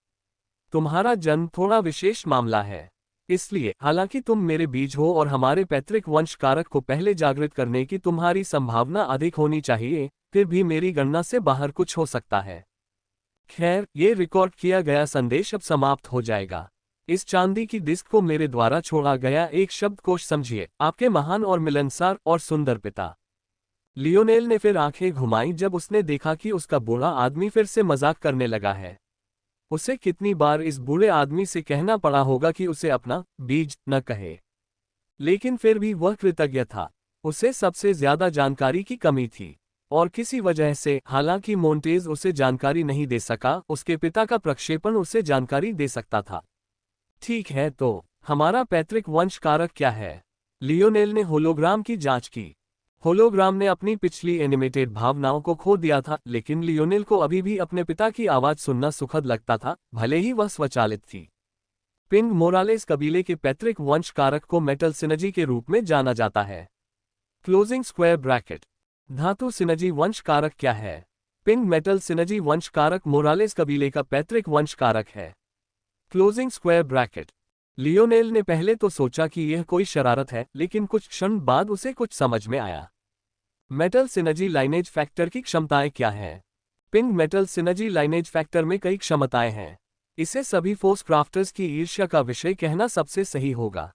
S1: तुम्हारा जन्म थोड़ा विशेष मामला है। इसलिए हालांकि तुम मेरे बीज हो और हमारे पैतृक वंश कारक को पहले जागृत करने की तुम्हारी संभावना अधिक होनी चाहिए, फिर भी मेरी गणना से बाहर कुछ हो सकता है। खैर, ये रिकॉर्ड किया गया संदेश अब समाप्त हो जाएगा। इस चांदी की डिस्क को मेरे द्वारा छोड़ा गया एक शब्दकोश समझिए, आपके महान और मिलनसार और सुंदर पिता। लियोनेल ने फिर आंखें घुमाई जब उसने देखा कि उसका बूढ़ा आदमी फिर से मजाक करने लगा है। उसे कितनी बार इस बूढ़े आदमी से कहना पड़ा होगा कि उसे अपना बीज न कहे, लेकिन फिर भी वह कृतज्ञ था। उसे सबसे ज्यादा जानकारी की कमी थी। और किसी वजह से, हालांकि मोंटेज उसे जानकारी नहीं दे सका, उसके पिता का प्रक्षेपण उसे जानकारी दे सकता था। ठीक है, तो हमारा पैतृक वंश कारक क्या है? लियोनेल ने होलोग्राम की जांच की। होलोग्राम ने अपनी पिछली एनिमेटेड भावनाओं को खो दिया था, लेकिन लियोनेल को अभी भी अपने पिता की आवाज सुनना सुखद लगता था, भले ही वह स्वचालित थी। पिंग मोरालेस कबीले के पैतृक वंश कारक को मेटल सिनर्जी के रूप में जाना जाता है। Closing square bracket. धातु सिनर्जी वंश कारक क्या है? पिंग मेटल सिनर्जी वंश कारक मोरालेस कबीले का पैतृक वंश कारक है। Closing square bracket. लियोनेल ने पहले तो सोचा कि यह कोई शरारत है, लेकिन कुछ क्षण बाद उसे कुछ समझ में आया। मेटल सिनर्जी लाइनेज फैक्टर की क्षमताएं क्या हैं? Ping metal synergy lineage factor में कई क्षमताएं हैं। इसे सभी फोर्स क्राफ्टर्स की ईर्ष्या का विषय कहना सबसे सही होगा।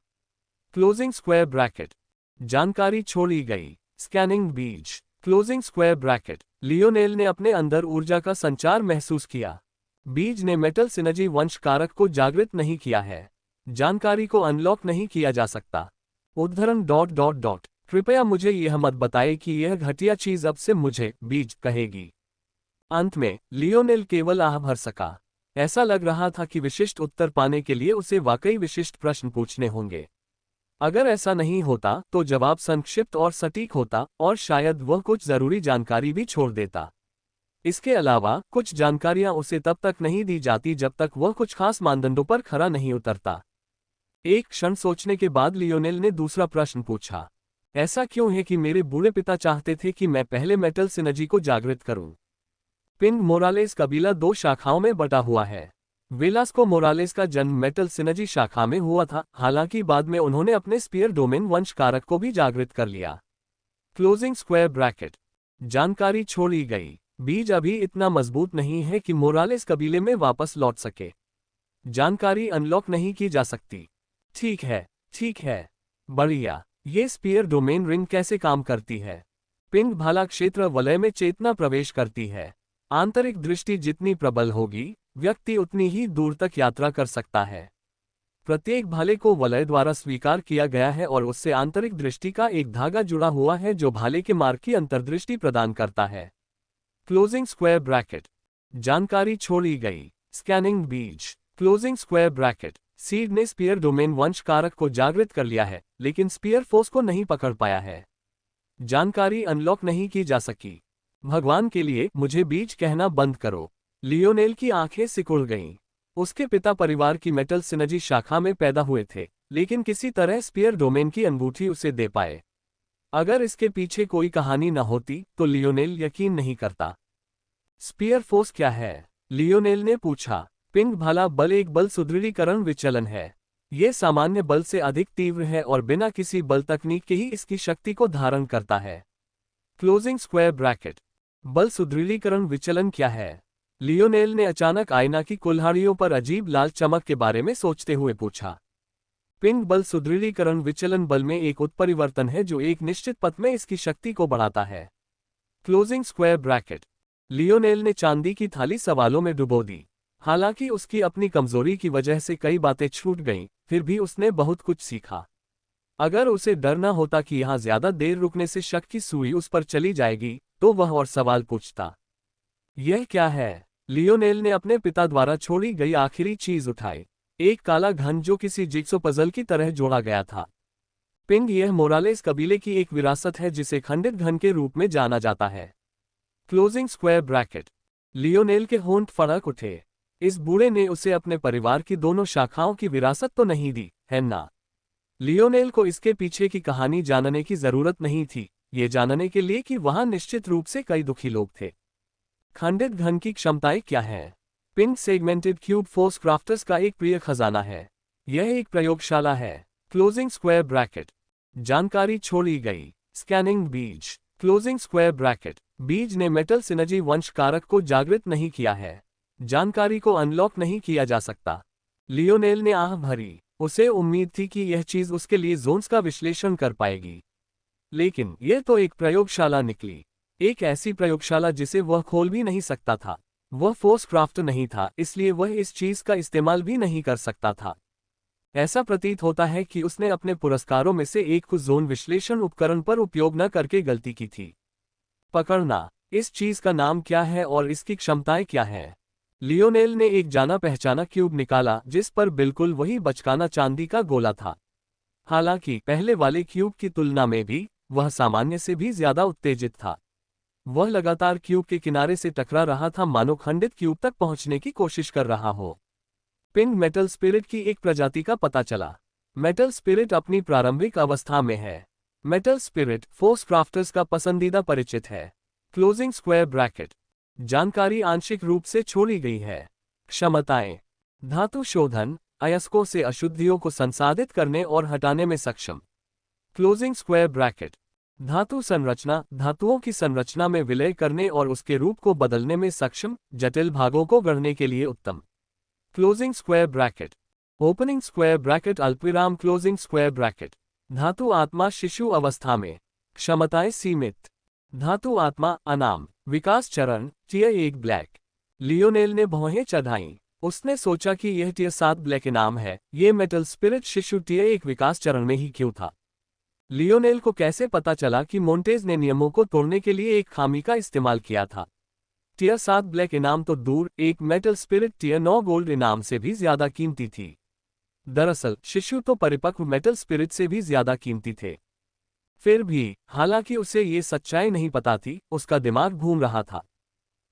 S1: Closing square bracket. जानकारी छोड़ी गई। स्कैनिंग बीज। Closing square bracket. लियोनेल ने अपने अंदर ऊर्जा का संचार महसूस किया। बीज ने मेटल सिनर्जी वंश कारक को जागृत नहीं किया है। जानकारी को अनलॉक नहीं किया जा सकता। उद्धरण ... कृपया मुझे यह मत बताएं कि यह घटिया चीज अब से मुझे बीज कहेगी। अंत में लियोनेल केवल आह भर सका। ऐसा लग रहा था कि विशिष्ट उत्तर पाने के लिए उसे वाकई विशिष्ट प्रश्न पूछने होंगे। अगर ऐसा नहीं होता तो जवाब संक्षिप्त और सटीक होता, और शायद वह कुछ जरूरी जानकारी भी छोड़ देता। इसके अलावा कुछ जानकारियां उसे तब तक नहीं दी जाती जब तक वह कुछ खास मानदंडों पर खरा नहीं उतरता। एक क्षण सोचने के बाद लियोनेल ने दूसरा प्रश्न पूछा। ऐसा क्यों है कि मेरे बूढ़े पिता चाहते थे कि मैं पहले मेटल सिनर्जी को जागृत करूं? पिंग मोरालेस कबीला 2 शाखाओं में बटा हुआ है। वेलास्को मोरालेस का जन्म मेटल सिनर्जी शाखा में हुआ था, हालांकि बाद में उन्होंने अपने स्पीयर डोमेन वंश कारक को भी जागृत कर लिया। Closing square bracket. जानकारी छोड़ी गई। बीज अभी इतना मजबूत नहीं है कि मोरालेस कबीले में वापस लौट सके। जानकारी अनलॉक नहीं की जा सकती। ठीक है। बढ़िया। ये स्पीयर डोमेन रिंग कैसे काम करती है? पिंग भाला क्षेत्र वलय में चेतना प्रवेश करती है। आंतरिक दृष्टि जितनी प्रबल होगी, व्यक्ति उतनी ही दूर तक यात्रा कर सकता है। प्रत्येक भाले को वलय द्वारा स्वीकार किया गया है और उससे आंतरिक दृष्टि का एक धागा जुड़ा हुआ है जो भाले के मार्ग की अंतर्दृष्टि प्रदान करता है। Closing square bracket. जानकारी छोड़ी गई। स्कैनिंग बीज। Closing square bracket. सीड ने स्पीयर डोमेन वंश कारक को जागृत कर लिया है, लेकिन स्पीयर फोर्स को नहीं पकड़ पाया है। जानकारी अनलॉक नहीं की जा सकी। भगवान के लिए मुझे बीज कहना बंद करो। लियोनेल की आंखें सिकुड़ गईं। उसके पिता परिवार की मेटल सिनर्जी शाखा में पैदा हुए थे, लेकिन किसी तरह स्पीयर डोमेन की अनुभूति उसे दे पाए। अगर इसके पीछे कोई कहानी न होती तो लियोनेल यकीन नहीं करता। स्पीयर फोर्स क्या है? लियोनेल ने पूछा। पिंग भाला बल एक बल सुदृढ़ीकरण विचलन है। यह सामान्य बल से अधिक तीव्र है और बिना किसी बल तकनीक के ही इसकी शक्ति को धारण करता है। Closing square bracket. बल सुदृढ़ीकरण विचलन क्या है? लियोनेल ने अचानक आईना की कुल्हाड़ियों पर अजीब लाल चमक के बारे में सोचते हुए पूछा। पिंग बल सुदृढ़ीकरण विचलन बल में एक उत्परिवर्तन है जो एक निश्चित पथ में इसकी शक्ति को बढ़ाता है। Closing square bracket. लियोनेल ने चांदी की थाली सवालों में डुबो दी। हालांकि उसकी अपनी कमजोरी की वजह से कई बातें छूट गईं, फिर भी उसने बहुत कुछ सीखा। अगर उसे डर न होता कि यहां ज्यादा देर रुकने से शक की सुई उस पर चली जाएगी, तो वह और सवाल पूछता। यह क्या है? लियोनेल ने अपने पिता द्वारा छोड़ी गई आखिरी चीज उठाई। एक काला घन जो किसी जिग्सो पजल की तरह जोड़ा गया था। पिंग, यह मोरालेस कबीले की एक विरासत है जिसे खंडित घन के रूप में जाना जाता है। Closing square bracket. लियोनेल के होंठ फड़क उठे। इस बूढ़े ने उसे अपने परिवार की दोनों शाखाओं की विरासत तो नहीं दी, है ना? लियोनेल को इसके पीछे की कहानी जानने की जरूरत नहीं थी, ये जानने के लिए कि वहां निश्चित रूप से कई दुखी लोग थे। खंडित घन की क्षमताएं क्या हैं? Ping segmented cube force crafters का एक प्रिय खजाना है। यह एक प्रयोगशाला है। Closing square bracket. जानकारी छोड़ी गई। स्कैनिंग बीज। Closing square bracket. बीज ने मेटल सिनर्जी वंश कारक को जागृत नहीं किया है। जानकारी को अनलॉक नहीं किया जा सकता। लियोनेल ने आह भरी। उसे उम्मीद थी कि यह चीज उसके लिए जोन्स का विश्लेषण कर पाएगी, लेकिन यह तो एक प्रयोगशाला निकली। एक ऐसी प्रयोगशाला जिसे वह खोल भी नहीं सकता था। वह फोर्स क्राफ्ट नहीं था, इसलिए वह इस चीज का इस्तेमाल भी नहीं कर सकता था। ऐसा प्रतीत होता है कि उसने अपने पुरस्कारों में से एक को जोन विश्लेषण उपकरण पर उपयोग न करके गलती की थी। पकड़ना। इस चीज का नाम क्या है और इसकी क्षमताएं क्या हैं? लियोनेल ने एक जाना पहचाना क्यूब निकाला जिस पर बिल्कुल वही बचकाना चांदी का गोला था। हालांकि पहले वाले क्यूब की तुलना में भी वह सामान्य से भी ज्यादा उत्तेजित था। वह लगातार क्यूब के किनारे से टकरा रहा था, मानो खंडित क्यूब तक पहुंचने की कोशिश कर रहा हो। पिंग मेटल स्पिरिट की एक प्रजाति का पता चला। मेटल स्पिरिट अपनी प्रारंभिक अवस्था में है। मेटल स्पिरिट फोर्स क्राफ्टर्स का पसंदीदा परिचित है। Closing square bracket. जानकारी आंशिक रूप से छोड़ी गई है। क्षमताएं: धातु शोधन, अयस्कों से अशुद्धियों को संसाधित करने और हटाने में सक्षम। Closing square bracket. धातु संरचना, धातुओं की संरचना में विलय करने और उसके रूप को बदलने में सक्षम, जटिल भागों को गढ़ने के लिए उत्तम। Closing square bracket. Opening square bracket अल्पविराम क्लोजिंग स्क्वायर ब्रैकेट। धातु आत्मा शिशु अवस्था में। क्षमताएं सीमित। धातु आत्मा अनाम। विकास चरण टियर 1 ब्लैक। लियोनेल ने भौहें चढ़ाईं। उसने सोचा कि यह टियर 7 ब्लैक इनाम है। ये मेटल स्पिरिट शिशु टियर 1 विकास चरण में ही क्यों था? लियोनेल को कैसे पता चला कि मोंटेज ने नियमों को तोड़ने के लिए एक खामी का इस्तेमाल किया था? टियर 7 ब्लैक इनाम तो दूर, एक मेटल स्पिरिट टियर 9 गोल्ड इनाम से भी ज्यादा कीमती थी। दरअसल शिशु तो परिपक्व मेटल स्पिरिट से भी ज्यादा कीमती थे। फिर भी, हालांकि उसे ये सच्चाई नहीं पता थी, उसका दिमाग घूम रहा था।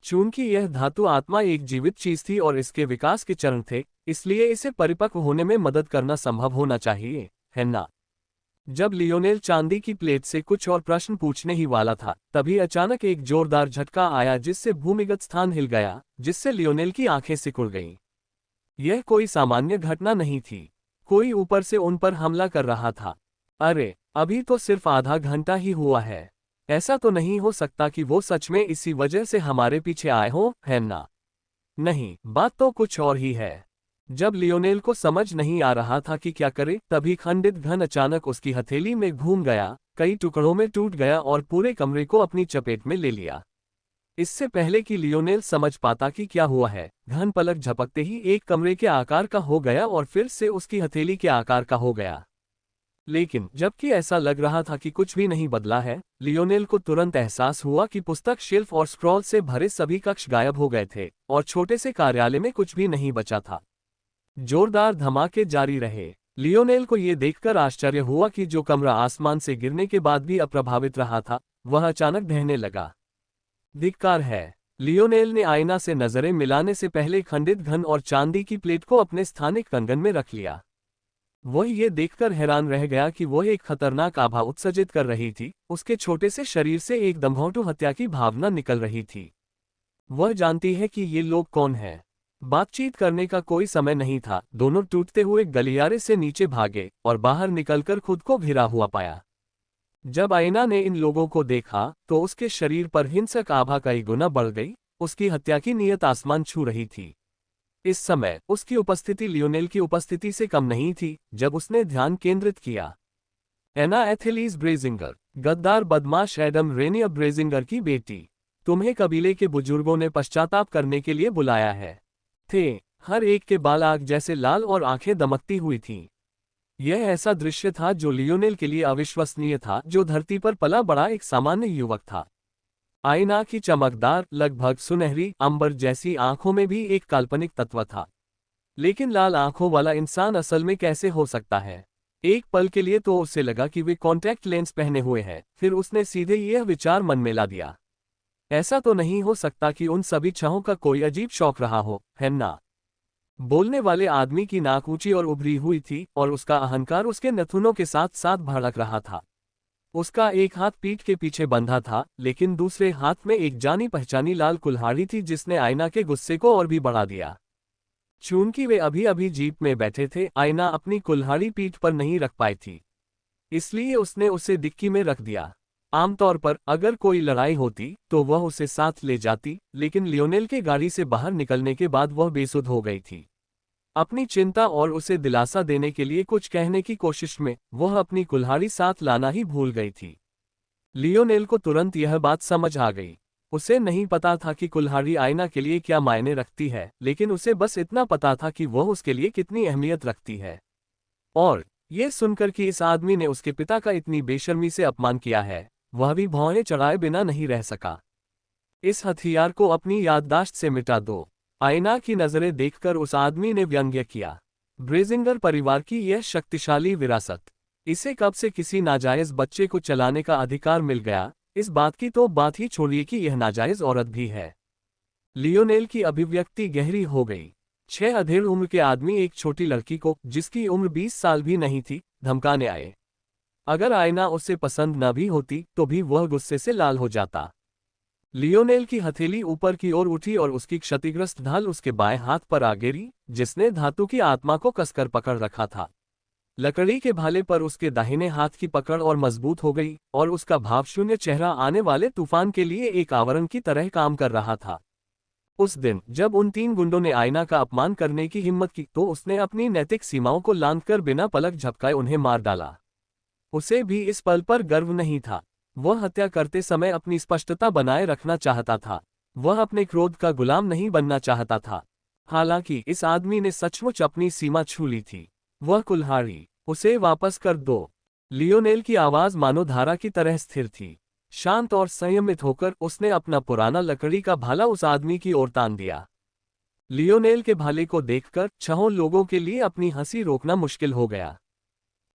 S1: चूंकि यह धातु आत्मा एक जीवित चीज थी और इसके विकास के चरण थे, इसलिए इसे परिपक्व होने में मदद करना संभव होना चाहिए, है ना? जब लियोनेल चांदी की प्लेट से कुछ और प्रश्न पूछने ही वाला था, तभी अचानक एक जोरदार झटका आया जिससे भूमिगत स्थान हिल गया, जिससे लियोनेल की आंखें सिकुड़ गईं। यह कोई सामान्य घटना नहीं थी। कोई ऊपर से उन पर हमला कर रहा था। अरे, अभी तो सिर्फ आधा घंटा ही हुआ है। ऐसा तो नहीं हो सकता कि वो सच में इसी वजह से हमारे पीछे आए हों, है ना? नहीं, बात तो कुछ और ही है। जब लियोनेल को समझ नहीं आ रहा था कि क्या करे, तभी खंडित घन अचानक उसकी हथेली में घूम गया, कई टुकड़ों में टूट गया और पूरे कमरे को अपनी चपेट में ले लिया। इससे पहले कि लियोनेल समझ पाता कि क्या हुआ है, घन पलक झपकते ही एक कमरे के आकार का हो गया और फिर से उसकी हथेली के आकार का हो गया। लेकिन जबकि ऐसा लग रहा था कि कुछ भी नहीं बदला है, लियोनेल को तुरंत एहसास हुआ कि पुस्तक शेल्फ और स्क्रॉल से भरे सभी कक्ष गायब हो गए थे और छोटे से कार्यालय में कुछ भी नहीं बचा था। जोरदार धमाके जारी रहे। लियोनेल को यह देखकर आश्चर्य हुआ कि जो कमरा आसमान से गिरने के बाद भी अप्रभावित रहा था, वह अचानक ढहने लगा। धिक्कार है। लियोनेल ने आईना से नजरें मिलाने से पहले खंडित घन और चांदी की प्लेट को अपने स्थानिक कंगन में रख लिया। वह ये देखकर हैरान रह गया कि वह एक खतरनाक आभा उत्सर्जित कर रही थी। उसके छोटे से शरीर से एक दम्भौटू हत्या की भावना निकल रही थी। वह जानती है कि ये लोग कौन हैं। बातचीत करने का कोई समय नहीं था। दोनों टूटते हुए गलियारे से नीचे भागे और बाहर निकलकर खुद को घिरा हुआ पाया। जब आईना ने इन लोगों को देखा तो उसके शरीर पर हिंसक आभा कई गुना बढ़ गई। उसकी हत्या की नीयत आसमान छू रही थी। इस समय उसकी उपस्थिति लियोनेल की उपस्थिति से कम नहीं थी। जब उसने ध्यान केंद्रित किया, एना एथिलीज ब्रेजिंगर, गद्दार बदमाश एडम रेनियर ब्रेजिंगर की बेटी, तुम्हें कबीले के बुजुर्गों ने पश्चाताप करने के लिए बुलाया है। थे। हर एक के बाल आग जैसे लाल और आंखें दमकती हुई थीं। यह ऐसा दृश्य था जो लियोनेल के लिए अविश्वसनीय था, जो धरती पर पला बड़ा एक सामान्य युवक था। आईना की चमकदार, लगभग सुनहरी अंबर जैसी आंखों में भी एक काल्पनिक तत्व था। लेकिन लाल आंखों वाला इंसान असल में कैसे हो सकता है? एक पल के लिए तो उसे लगा कि वे कॉन्टैक्ट लेंस पहने हुए हैं। फिर उसने सीधे यह विचार मन में ला दिया, ऐसा तो नहीं हो सकता कि उन सभी छहों का कोई अजीब शौक रहा हो, है ना? बोलने वाले आदमी की नाक ऊंची और उभरी हुई थी और उसका अहंकार उसके नथुनों के साथ साथ भड़क रहा था। उसका एक हाथ पीठ के पीछे बंधा था, लेकिन दूसरे हाथ में एक जानी पहचानी लाल कुल्हाड़ी थी जिसने आईना के गुस्से को और भी बढ़ा दिया। चूंकि वे अभी अभी जीप में बैठे थे, आईना अपनी कुल्हाड़ी पीठ पर नहीं रख पाई थी, इसलिए उसने उसे डिक्की में रख दिया। आमतौर पर अगर कोई लड़ाई होती तो वह उसे साथ ले जाती, लेकिन लियोनेल के गाड़ी से बाहर निकलने के बाद वह बेसुध हो गई थी। अपनी चिंता और उसे दिलासा देने के लिए कुछ कहने की कोशिश में वह अपनी कुल्हाड़ी साथ लाना ही भूल गई थी। लियोनेल को तुरंत यह बात समझ आ गई। उसे नहीं पता था कि कुल्हाड़ी आईना के लिए क्या मायने रखती है, लेकिन उसे बस इतना पता था कि वह उसके लिए कितनी अहमियत रखती है। और ये सुनकर कि इस आदमी ने उसके पिता का इतनी बेशर्मी से अपमान किया है, वह भी भौहें चढ़ाए बिना नहीं रह सका। इस हथियार को अपनी याददाश्त से मिटा दो, आईना की नजरें देखकर उस आदमी ने व्यंग्य किया। ब्रेजिंगर परिवार की यह शक्तिशाली विरासत, इसे कब से किसी नाजायज बच्चे को चलाने का अधिकार मिल गया, इस बात की तो बात ही छोड़िए कि यह नाजायज औरत भी है। लियोनेल की अभिव्यक्ति गहरी हो गई। 6 अधेड़ उम्र के आदमी एक छोटी लड़की को, जिसकी उम्र 20 साल भी नहीं थी, धमकाने आए। अगर आयना उसे पसंद न भी होती तो भी वह गुस्से से लाल हो जाता। लियोनेल की हथेली ऊपर की ओर उठी और उसकी क्षतिग्रस्त ढाल उसके बाएं हाथ पर आ गिरी, जिसने धातु की आत्मा को कसकर पकड़ रखा था। लकड़ी के भाले पर उसके दाहिने हाथ की पकड़ और मजबूत हो गई, और उसका भावशून्य चेहरा आने वाले तूफान के लिए एक आवरण की तरह काम कर रहा था। उस दिन जब उन 3 गुंडों ने आयना का अपमान करने की हिम्मत की तो उसने अपनी नैतिक सीमाओं को लांघकर बिना पलक झपकाए उन्हें मार डाला। उसे भी इस पल पर गर्व नहीं था। वह हत्या करते समय अपनी स्पष्टता बनाए रखना चाहता था। वह अपने क्रोध का गुलाम नहीं बनना चाहता था। हालांकि इस आदमी ने सचमुच अपनी सीमा छू ली थी। वह कुल्हाड़ी, उसे वापस कर दो। लियोनेल की आवाज मानो धारा की तरह स्थिर थी। शांत और संयमित होकर उसने अपना पुराना लकड़ी का भाला उस आदमी की ओर तान दिया। लियोनेल के भाले को देखकर 6 लोगों के लिए अपनी हंसी रोकना मुश्किल हो गया।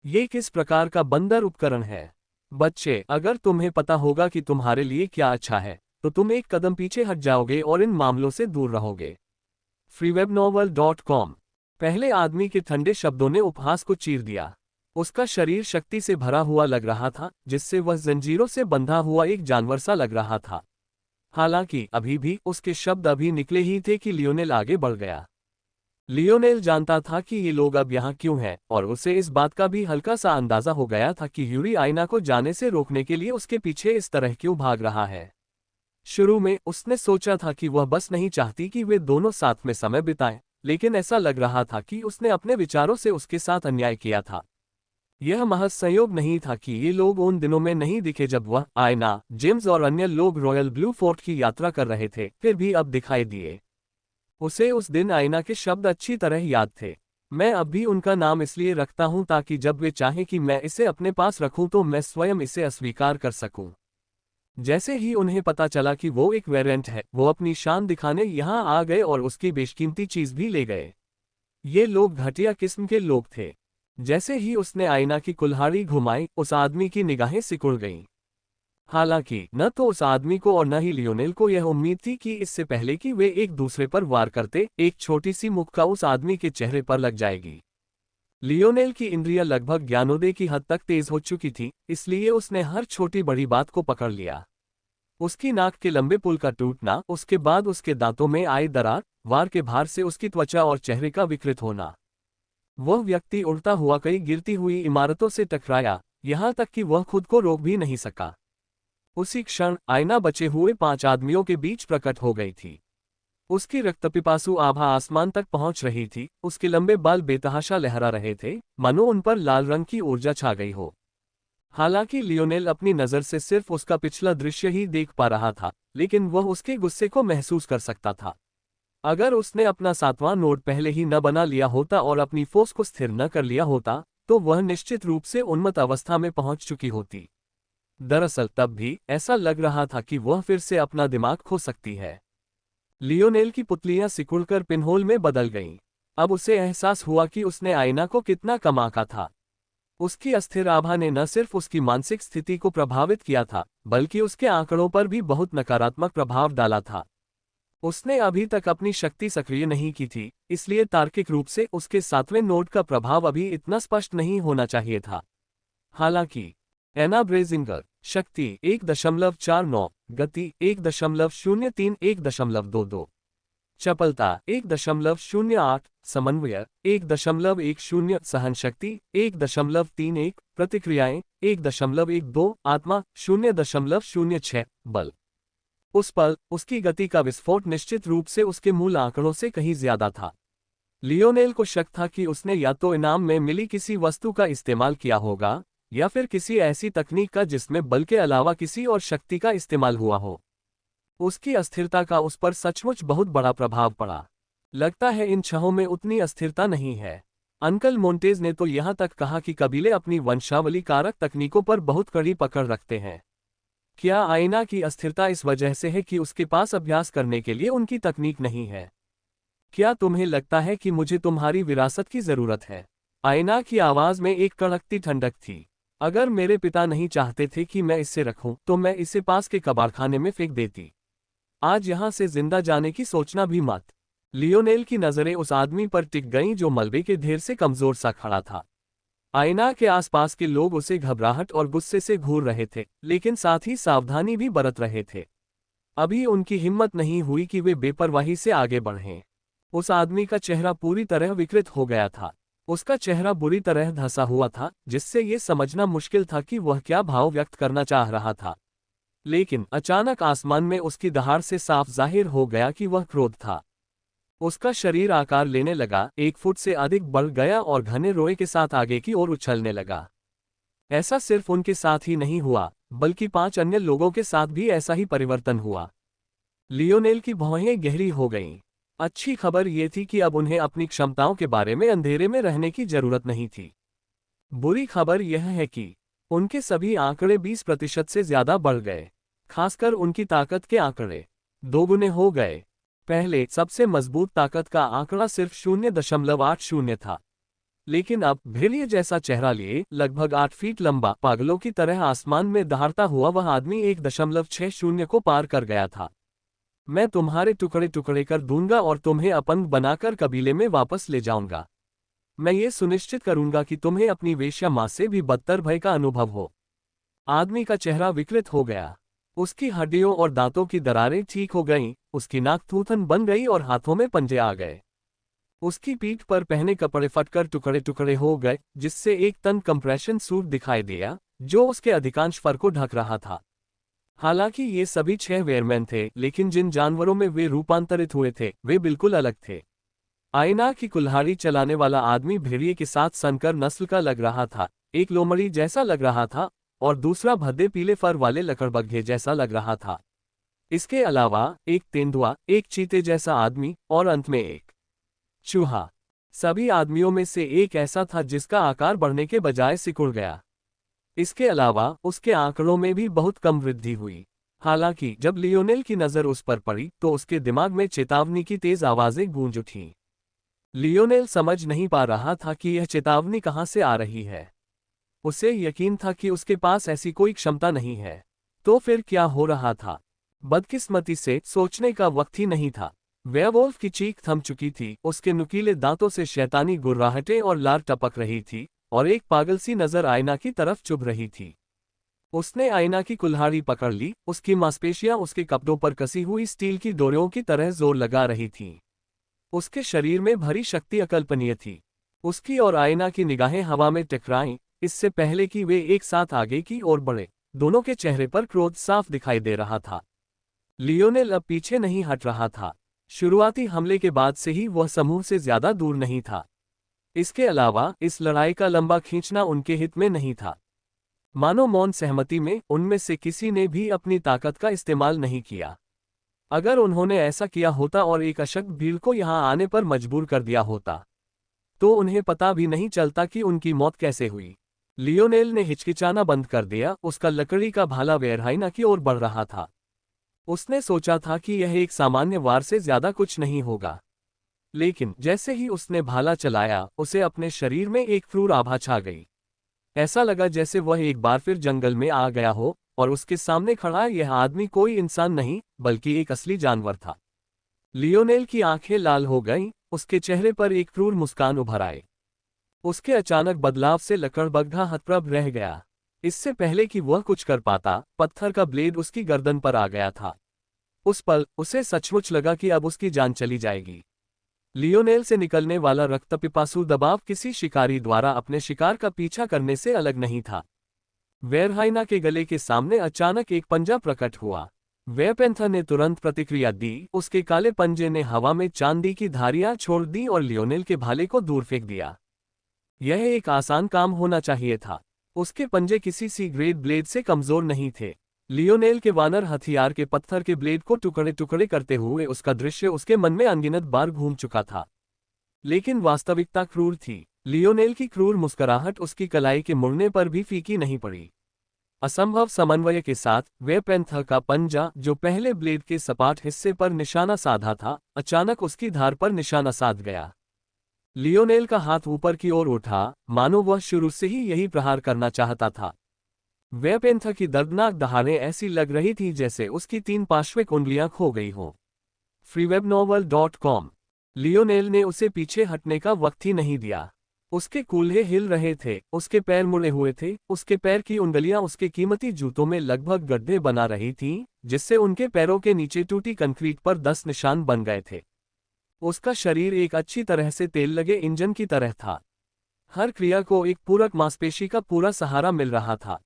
S1: ये किस प्रकार का बंदर उपकरण है? बच्चे, अगर तुम्हें पता होगा कि तुम्हारे लिए क्या अच्छा है, तो तुम एक कदम पीछे हट जाओगे और इन मामलों से दूर रहोगे। freewebnovel.com। पहले आदमी के ठंडे शब्दों ने उपहास को चीर दिया। उसका शरीर शक्ति से भरा हुआ लग रहा था, जिससे वह जंजीरों से बंधा हुआ एक जानवर सा लग रहा था। हालांकि अभी भी उसके शब्द अभी निकले ही थे कि लियोनेल आगे बढ़ गया। लियोनेल जानता था कि ये लोग अब यहाँ क्यों हैं, और उसे इस बात का भी हल्का सा अंदाजा हो गया था कि यूरी आयना को जाने से रोकने के लिए उसके पीछे इस तरह क्यों भाग रहा है। शुरू में उसने सोचा था कि वह बस नहीं चाहती कि वे दोनों साथ में समय बिताएं, लेकिन ऐसा लग रहा था कि उसने अपने विचारों से उसके साथ अन्याय किया था। यह महज संयोग नहीं था कि ये लोग उन दिनों में नहीं दिखे जब वह, आयना, जेम्स और अन्य लोग रॉयल ब्लू फोर्ट की यात्रा कर रहे थे, फिर भी अब दिखाई दिए। उसे उस दिन आयना के शब्द अच्छी तरह याद थे। मैं अब भी उनका नाम इसलिए रखता हूं ताकि जब वे चाहें कि मैं इसे अपने पास रखूं तो मैं स्वयं इसे अस्वीकार कर सकूं। जैसे ही उन्हें पता चला कि वो एक वेरिएंट है, वो अपनी शान दिखाने यहां आ गए और उसकी बेशकीमती चीज भी ले गए। ये लोग घटिया किस्म के लोग थे। जैसे ही उसने आयना की कुल्हाड़ी घुमाई, उस आदमी की निगाहें सिकुड़ गईं। हालांकि न तो उस आदमी को और न ही लियोनेल को यह उम्मीद थी कि इससे पहले कि वे एक दूसरे पर वार करते, एक छोटी सी मुक्का उस आदमी के चेहरे पर लग जाएगी। लियोनेल की इंद्रियां लगभग ज्ञानोदय की हद तक तेज हो चुकी थी, इसलिए उसने हर छोटी बड़ी बात को पकड़ लिया। उसकी नाक के लंबे पुल का टूटना, उसके बाद उसके दांतों में आई दरार, वार के भार से उसकी त्वचा और चेहरे का विकृत होना। वह व्यक्ति उड़ता हुआ कई गिरती हुई इमारतों से टकराया, यहां तक कि वह खुद को रोक भी नहीं सका। उसी क्षण आयना बचे हुए 5 आदमियों के बीच प्रकट हो गई थी। उसकी रक्तपिपासु आभा आसमान तक पहुंच रही थी, उसके लंबे बाल बेतहाशा लहरा रहे थे, मानो उन पर लाल रंग की ऊर्जा छा गई हो। हालांकि लियोनेल अपनी नजर से सिर्फ उसका पिछला दृश्य ही देख पा रहा था, लेकिन वह उसके गुस्से को महसूस कर सकता था। अगर उसने अपना 7वां नोट पहले ही न बना लिया होता और अपनी फोर्स को स्थिर न कर लिया होता, तो वह निश्चित रूप से उन्मत्त अवस्था में पहुंच चुकी होती। दरअसल तब भी ऐसा लग रहा था कि वह फिर से अपना दिमाग खो सकती है। लियोनेल की पुतलियां सिकुड़कर पिनहोल में बदल गईं। अब उसे एहसास हुआ कि उसने आयना को कितना कम आंका था। उसकी अस्थिर आभा ने न सिर्फ उसकी मानसिक स्थिति को प्रभावित किया था, बल्कि उसके आंकड़ों पर भी बहुत नकारात्मक प्रभाव डाला था। उसने अभी तक अपनी शक्ति सक्रिय नहीं की थी, इसलिए तार्किक रूप से उसके 7वें नोट का प्रभाव अभी इतना स्पष्ट नहीं होना चाहिए था। हालांकि एना ब्रेजिंगर, शक्ति 1.49, गति 1.03, 1.22, चपलता 1.08, समन्वय 1.10, सहनशक्ति 1.31, प्रतिक्रियाएं 1.12, आत्मा 0.06, बल। उस पल उसकी गति का विस्फोट निश्चित रूप से उसके मूल आंकड़ों से कहीं ज्यादा था। लियोनेल को शक था कि उसने या तो इनाम में मिली किसी वस्तु का इस्तेमाल किया होगा, या फिर किसी ऐसी तकनीक का जिसमें बल के अलावा किसी और शक्ति का इस्तेमाल हुआ हो। उसकी अस्थिरता का उस पर सचमुच बहुत बड़ा प्रभाव पड़ा। लगता है इन 6 में उतनी अस्थिरता नहीं है। अंकल मोंटेज ने तो यहां तक कहा कि कबीले अपनी वंशावली कारक तकनीकों पर बहुत कड़ी पकड़ रखते हैं। क्या आईना की अस्थिरता इस वजह से है कि उसके पास अभ्यास करने के लिए उनकी तकनीक नहीं है? क्या तुम्हें लगता है कि मुझे तुम्हारी विरासत की जरूरत है? आईना की आवाज में एक कड़कती ठंडक थी। अगर मेरे पिता नहीं चाहते थे कि मैं इसे रखूं, तो मैं इसे पास के कबाड़खाने में फेंक देती। आज यहां से जिंदा जाने की सोचना भी मत। लियोनेल की नजरें उस आदमी पर टिक गईं जो मलबे के ढेर से कमजोर सा खड़ा था। आईना के आसपास के लोग उसे घबराहट और गुस्से से घूर रहे थे, लेकिन साथ ही सावधानी भी बरत रहे थे। अभी उनकी हिम्मत नहीं हुई कि वे बेपरवाही से आगे बढ़ें। उस आदमी का चेहरा पूरी तरह विकृत हो गया था। उसका चेहरा बुरी तरह धंसा हुआ था, जिससे ये समझना मुश्किल था कि वह क्या भाव व्यक्त करना चाह रहा था। लेकिन अचानक आसमान में उसकी दहाड़ से साफ जाहिर हो गया कि वह क्रोध था। उसका शरीर आकार लेने लगा, 1 फुट से अधिक बढ़ गया और घने रोए के साथ आगे की ओर उछलने लगा। ऐसा सिर्फ उनके साथ ही नहीं हुआ, बल्कि 5 अन्य लोगों के साथ भी ऐसा ही परिवर्तन हुआ। लियोनेल की भौहें गहरी हो गईं। अच्छी खबर यह थी कि अब उन्हें अपनी क्षमताओं के बारे में अंधेरे में रहने की जरूरत नहीं थी। बुरी खबर यह है कि उनके सभी आंकड़े 20% से ज्यादा बढ़ गए। खासकर उनकी ताकत के आंकड़े 2 गुने हो गए। पहले सबसे मजबूत ताकत का आंकड़ा सिर्फ 0.80 था। लेकिन अब भेड़िए जैसा चेहरा लिए, लगभग 8 फीट लंबा, पागलों की तरह आसमान में दहाड़ता हुआ वह आदमी 1.60 को पार कर गया था। मैं तुम्हारे टुकड़े टुकड़े कर दूंगा और तुम्हें अपंग बनाकर कबीले में वापस ले जाऊंगा। मैं ये सुनिश्चित करूंगा कि तुम्हें अपनी वेश्या मां से भी बदतर भय का अनुभव हो। आदमी का चेहरा विकृत हो गया। उसकी हड्डियों और दांतों की दरारें ठीक हो गईं, उसकी नाक थूथन बन गई और हाथों में पंजे आ गए। उसकी पीठ पर पहने कपड़े फटकर टुकड़े टुकड़े हो गए, जिससे एक तन कंप्रेशन सूट दिखाई दिया, जो उसके अधिकांश फर को ढक रहा था। हालांकि ये सभी 6 वेयरमैन थे, लेकिन जिन जानवरों में वे रूपांतरित हुए थे, वे बिल्कुल अलग थे। आईना की कुल्हाड़ी चलाने वाला आदमी भेड़िए के साथ संकर नस्ल का लग रहा था, एक लोमड़ी जैसा लग रहा था, और दूसरा भद्दे पीले फर वाले लकड़बग्घे जैसा लग रहा था। इसके अलावा एक तेंदुआ, एक चीते जैसा आदमी, और अंत में एक चूहा। सभी आदमियों में से एक ऐसा था जिसका आकार बढ़ने के बजाय सिकुड़ गया। इसके अलावा उसके आंकड़ों में भी बहुत कम वृद्धि हुई। हालांकि जब लियोनेल की नजर उस पर पड़ी, तो उसके दिमाग में चेतावनी की तेज आवाजें गूंज उठीं। लियोनेल समझ नहीं पा रहा था कि यह चेतावनी कहां से आ रही है। उसे यकीन था कि उसके पास ऐसी कोई क्षमता नहीं है। तो फिर क्या हो रहा था? बदकिस्मती से सोचने का वक्त ही नहीं था। वेयरवुल्फ की चीख थम चुकी थी, उसके नुकीले दांतों से शैतानी गुर्राहटें और लार टपक रही थी, और एक पागल सी नजर आईना की तरफ चुभ रही थी। उसने आईना की कुल्हाड़ी पकड़ ली, उसकी मांसपेशियां उसके कपड़ों पर कसी हुई स्टील की डोरियों की तरह जोर लगा रही थीं। उसके शरीर में भरी शक्ति अकल्पनीय थी। उसकी और आईना की निगाहें हवा में टकराईं, इससे पहले कि वे एक साथ आगे की ओर बढ़े। दोनों के चेहरे पर क्रोध साफ दिखाई दे रहा था। लियोनेल अब पीछे नहीं हट रहा था। शुरुआती हमले के बाद से ही वह समूह से ज्यादा दूर नहीं था। इसके अलावा इस लड़ाई का लंबा खींचना उनके हित में नहीं था। मानो मौन सहमति में उनमें से किसी ने भी अपनी ताकत का इस्तेमाल नहीं किया। अगर उन्होंने ऐसा किया होता और एक अशक्त भीड़ को यहां आने पर मजबूर कर दिया होता, तो उन्हें पता भी नहीं चलता कि उनकी मौत कैसे हुई। लियोनेल ने हिचकिचाना बंद कर दिया, उसका लकड़ी का भाला वेयरहाइना की ओर बढ़ रहा था। उसने सोचा था कि यह एक सामान्य वार से ज्यादा कुछ नहीं होगा। लेकिन जैसे ही उसने भाला चलाया, उसे अपने शरीर में एक क्रूर आभा छा गई। ऐसा लगा जैसे वह एक बार फिर जंगल में आ गया हो, और उसके सामने खड़ा यह आदमी कोई इंसान नहीं, बल्कि एक असली जानवर था। लियोनेल की आंखें लाल हो गईं, उसके चेहरे पर एक क्रूर मुस्कान उभर आए। उसके अचानक बदलाव से लकड़बग्घा हतप्रभ रह गया। इससे पहले कि वह कुछ कर पाता, पत्थर का ब्लेड उसकी गर्दन पर आ गया था। उस पल उसे सचमुच लगा कि अब उसकी जान चली जाएगी। लियोनेल से निकलने वाला रक्तपिपासु दबाव किसी शिकारी द्वारा अपने शिकार का पीछा करने से अलग नहीं था। वेयरहाइना के गले के सामने अचानक एक पंजा प्रकट हुआ। वेयरपेंथर ने तुरंत प्रतिक्रिया दी, उसके काले पंजे ने हवा में चांदी की धारियां छोड़ दी और लियोनेल के भाले को दूर फेंक दिया। यह एक आसान काम होना चाहिए था। उसके पंजे किसी सी ग्रेड ब्लेड से कमजोर नहीं थे। लियोनेल के वानर हथियार के पत्थर के ब्लेड को टुकड़े टुकड़े करते हुए उसका दृश्य उसके मन में अनगिनत बार घूम चुका था। लेकिन वास्तविकता क्रूर थी। लियोनेल की क्रूर मुस्कुराहट उसकी कलाई के मुड़ने पर भी फीकी नहीं पड़ी। असंभव समन्वय के साथ वे पैंथर का पंजा, जो पहले ब्लेड के सपाट हिस्से पर निशाना साधा था, अचानक उसकी धार पर निशाना साध गया। लियोनेल का हाथ ऊपर की ओर उठा, मानो वह शुरू से ही यही प्रहार करना चाहता था। वे पैंथर की दर्दनाक दहाड़ें ऐसी लग रही थी जैसे उसकी 3 पार्श्विक उंगलियां खो गई हों। freewebnovel.com। लियोनेल ने उसे पीछे हटने का वक्त ही नहीं दिया। उसके कूल्हे हिल रहे थे, उसके पैर मुड़े हुए थे, उसके पैर की उंगलियां उसके कीमती जूतों में लगभग गड्ढे बना रही थीं, जिससे उनके पैरों के नीचे टूटी कंक्रीट पर 10 निशान बन गए थे। उसका शरीर एक अच्छी तरह से तेल लगे इंजन की तरह था। हर क्रिया को एक पूरक मांसपेशी का पूरा सहारा मिल रहा था।